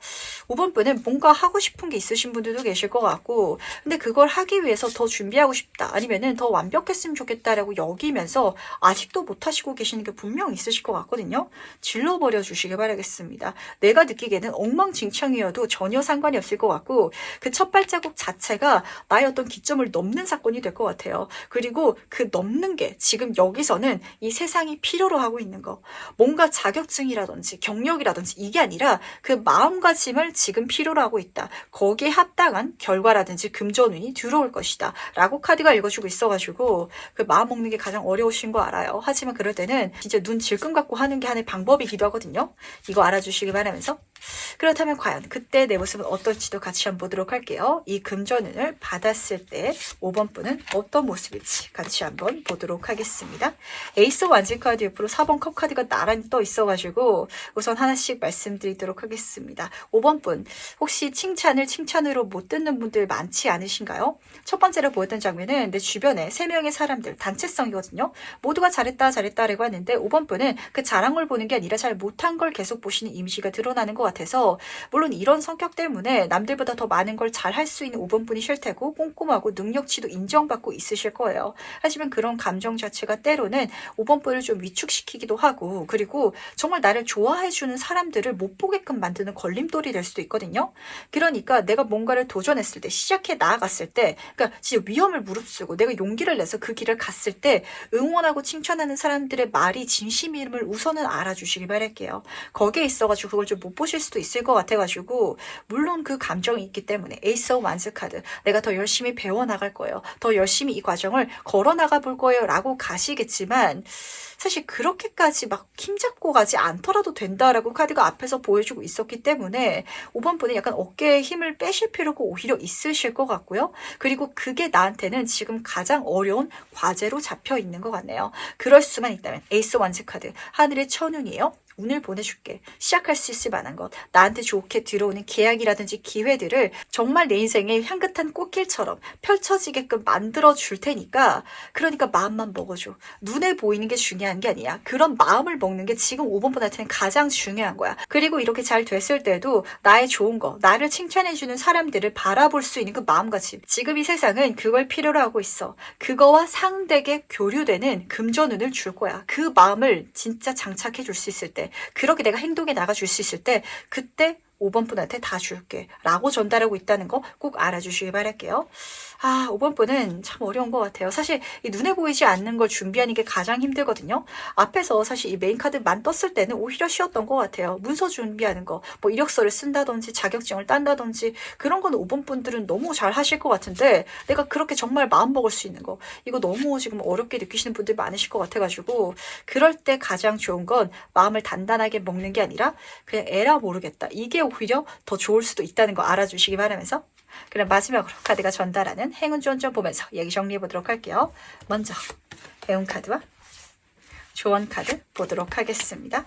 5번 분은 뭔가 하고 싶은 게 있으신 분들도 계실 것 같고, 근데 그걸 하기 위해서 더 준비하고 싶다, 아니면은 더 완벽했으면 좋겠다라고 여기면서 아직도 못하시고 계시는 게 분명 있으실 것 같거든요. 질러버려 주시길 바라겠습니다. 내가 느끼기에는 엉망진창이어도 전혀 상관이 없을 것 같고, 그 첫 발자국 자체가 나의 어떤 기점을 넘는 사건이 될 것 같아요. 그리고 그 넘는 게 지금 여기서는 이 세상이 필요로 하고 있는 거, 뭔가 자격증이라든지 경력이라든지 이게 아니라 그 마음가짐을 지금 필요로 하고 있다. 거기에 합당한 결과라든지 금전운이 들어올 것이다 라고 카드가 읽어주고 있어가지고 그 마음 먹는 게 가장 어려우신 거 알아요. 하지만 그럴 때는 진짜 눈 질끈 갖고 하는 게 하나의 방법이기도 하거든요. 이거 알아주시기 바라면서 그렇다면 과연 그때 내 모습은 어떨지도 같이 한번 보도록 할게요. 이 금전운을 받았을 때 5번 분은 어떤 모습일지 같이 한번 보도록 하겠습니다. 에이스 완즈 카드 옆으로 4번 컵 카드가 나란히 떠 있어가지고 우선 하나씩 말씀드리도록 하겠습니다. 5번 분 혹시 칭찬을 칭찬으로 못 듣는 분들 많지 않으신가요? 첫 번째로 보였던 장면은 내 주변에 3명의 사람들 단체성이거든요. 모두가 잘했다 잘했다라고 하는데 5번 분은 그 자랑을 보는 게 아니라 잘 못한 걸 계속 보시는 이미지가 드러나는 것 같아서 물론 이런 성격 때문에 남들보다 더 많은 걸 잘 할 수 있는 5번 분이실 테고 꼼꼼하고 능력치도 인정받고 있으실 거예요. 하지만 그런 감정 자체가 때로는 5번 분을 좀 위축시키기도 하고 그리고 정말 나를 좋아해주는 사람들을 못 보게끔 만드는 걸림돌이 될 수도 있거든요. 그러니까 내가 뭔가를 도전했을 때 시작해 나아갔을 때 그러니까 진짜 위험을 무릅쓰고 내가 용기를 내서 그 길을 갔을 때 응원하고 칭찬하는 사람들의 말이 진심임을 우선은 알아주시기 바랄게요. 거기에 있어가지고 그걸 좀 못 보실 수도 있을 것 같아가지고 물론 그 감정이 있기 때문에 에이스 오브 완즈 카드 내가 더 열심히 배워나갈 거예요. 더 열심히 이 과정을 걸어나가 볼 거예요 라고 가시겠지만 사실 그렇게까지 막 힘잡고 가지 않더라도 된다라고 카드가 앞에서 보여주고 있었기 때문에 5번 분은 약간 어깨에 힘을 빼실 필요가 오히려 있으실 것 같고요. 그리고 그게 나한테는 지금 가장 어려운 과제로 잡혀 있는 것 같네요. 그럴 수만 있다면 에이스 완즈 카드 하늘의 천운이에요. 운을 보내줄게. 시작할 수 있을 만한 것. 나한테 좋게 들어오는 계약이라든지 기회들을 정말 내 인생의 향긋한 꽃길처럼 펼쳐지게끔 만들어줄 테니까 그러니까 마음만 먹어줘. 눈에 보이는 게 중요한 게 아니야. 그런 마음을 먹는 게 지금 5번 분한테는 가장 중요한 거야. 그리고 이렇게 잘 됐을 때도 나의 좋은 거, 나를 칭찬해주는 사람들을 바라볼 수 있는 그 마음가짐. 지금 이 세상은 그걸 필요로 하고 있어. 그거와 상대게 교류되는 금전운을 줄 거야. 그 마음을 진짜 장착해 줄 수 있을 때 그렇게 내가 행동에 나가줄 수 있을 때 그때 5번 분한테 다 줄게 라고 전달하고 있다는 거 꼭 알아주시기 바랄게요. 5번 분은 참 어려운 것 같아요. 사실 이 눈에 보이지 않는 걸 준비하는 게 가장 힘들거든요. 앞에서 사실 이 메인 카드만 떴을 때는 오히려 쉬웠던 것 같아요. 문서 준비하는 거, 뭐 이력서를 쓴다든지 자격증을 딴다든지 그런 건 5번 분들은 너무 잘 하실 것 같은데 내가 그렇게 정말 마음 먹을 수 있는 거 이거 너무 지금 어렵게 느끼시는 분들 많으실 것 같아가지고 그럴 때 가장 좋은 건 마음을 단단하게 먹는 게 아니라 그냥 에라 모르겠다. 이게 오히려 더 좋을 수도 있다는 거 알아주시기 바라면서 그럼 마지막으로 카드가 전달하는 행운 조언 보면서 얘기 정리해 보도록 할게요. 먼저 행운 카드와 조언 카드 보도록 하겠습니다.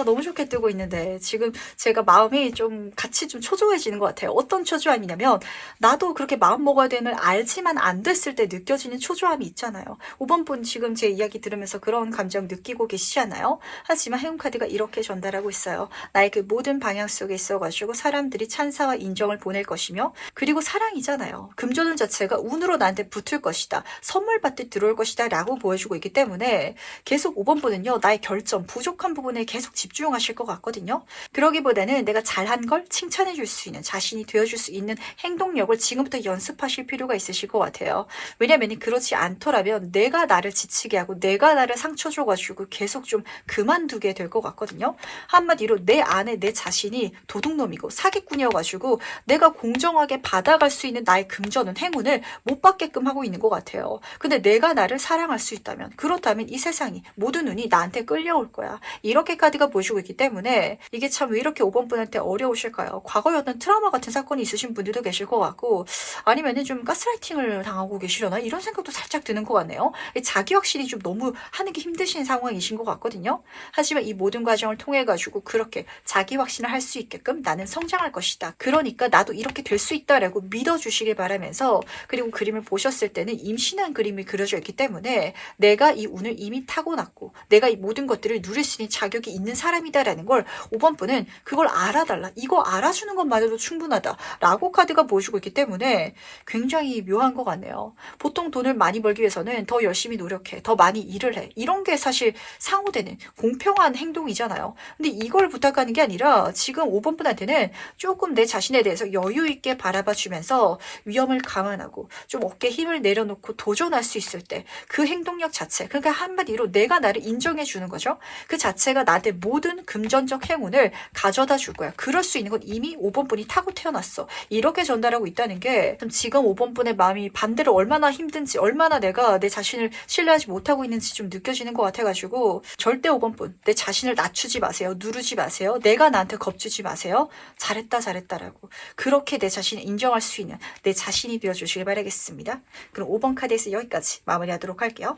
너무 좋게 뜨고 있는데 지금 제가 마음이 좀 같이 좀 초조해지는 것 같아요. 어떤 초조함이냐면 나도 그렇게 마음 먹어야 되는 알지만 안 됐을 때 느껴지는 초조함이 있잖아요. 5번 분 지금 제 이야기 들으면서 그런 감정 느끼고 계시잖아요. 하지만 행운카드가 이렇게 전달하고 있어요. 나의 그 모든 방향 속에 있어가지고 사람들이 찬사와 인정을 보낼 것이며 그리고 사랑이잖아요. 금전운 자체가 운으로 나한테 붙을 것이다. 선물 받듯 들어올 것이다 라고 보여주고 있기 때문에 계속 5번 분은요. 나의 결점, 부족한 부분에 계속 집중하실 것 같거든요. 그러기보다는 내가 잘한 걸 칭찬해 줄 수 있는 자신이 되어줄 수 있는 행동력을 지금부터 연습하실 필요가 있으실 것 같아요. 왜냐면 그렇지 않더라면 내가 나를 지치게 하고 내가 나를 상처 줘가지고 계속 좀 그만두게 될 것 같거든요. 한마디로 내 안에 내 자신이 도둑놈이고 사기꾼이어가지고 내가 공정하게 받아갈 수 있는 나의 금전은 행운을 못 받게끔 하고 있는 것 같아요. 근데 내가 나를 사랑할 수 있다면 그렇다면 이 세상이 모든 눈이 나한테 끌려올 거야. 이렇게 카드가 보여주고 있기 때문에 이게 참 왜 이렇게 5번 분한테 어려우실까요? 과거에 어떤 트라우마 같은 사건이 있으신 분들도 계실 것 같고 아니면은 좀 가스라이팅을 당하고 계시려나 이런 생각도 살짝 드는 것 같네요. 자기 확신이 좀 너무 하는 게 힘드신 상황이신 것 같거든요. 하지만 이 모든 과정을 통해 가지고 그렇게 자기 확신을 할 수 있게끔 나는 성장할 것이다. 그러니까 나도 이렇게 될 수 있다라고 믿어주시길 바라면서 그리고 그림을 보셨을 때는 임신한 그림이 그려져 있기 때문에 내가 이 운을 이미 타고났고 내가 이 모든 것들을 누릴 수 있는 자격이 있는 사람이다라는 걸 5번 분은 그걸 알아달라. 이거 알아주는 것만으로도 충분하다. 라고 카드가 보여주고 있기 때문에 굉장히 묘한 것 같네요. 보통 돈을 많이 벌기 위해서는 더 열심히 노력해. 더 많이 일을 해. 이런 게 사실 상호되는 공평한 행동이잖아요. 근데 이걸 부탁하는 게 아니라 지금 5번 분한테는 조금 내 자신에 대해서 여유 있게 바라봐 주면서 위험을 감안하고 좀 어깨에 힘을 내려놓고 도전할 수 있을 때 그 행동력 자체 그러니까 한마디로 내가 나를 나를 인정해 주는 거죠. 그 자체가 나한테 모든 금전적 행운을 가져다 줄 거야. 그럴 수 있는 건 이미 5번 분이 타고 태어났어. 이렇게 전달하고 있다는 게 지금 5번 분의 마음이 반대로 얼마나 힘든지, 얼마나 내가 내 자신을 신뢰하지 못하고 있는지 좀 느껴지는 것 같아가지고 절대 5번 분, 내 자신을 낮추지 마세요. 누르지 마세요. 내가 나한테 겁주지 마세요. 잘했다라고 그렇게 내 자신을 인정할 수 있는 내 자신이 되어주시길 바라겠습니다. 그럼 5번 카드에서 여기까지 마무리하도록 할게요.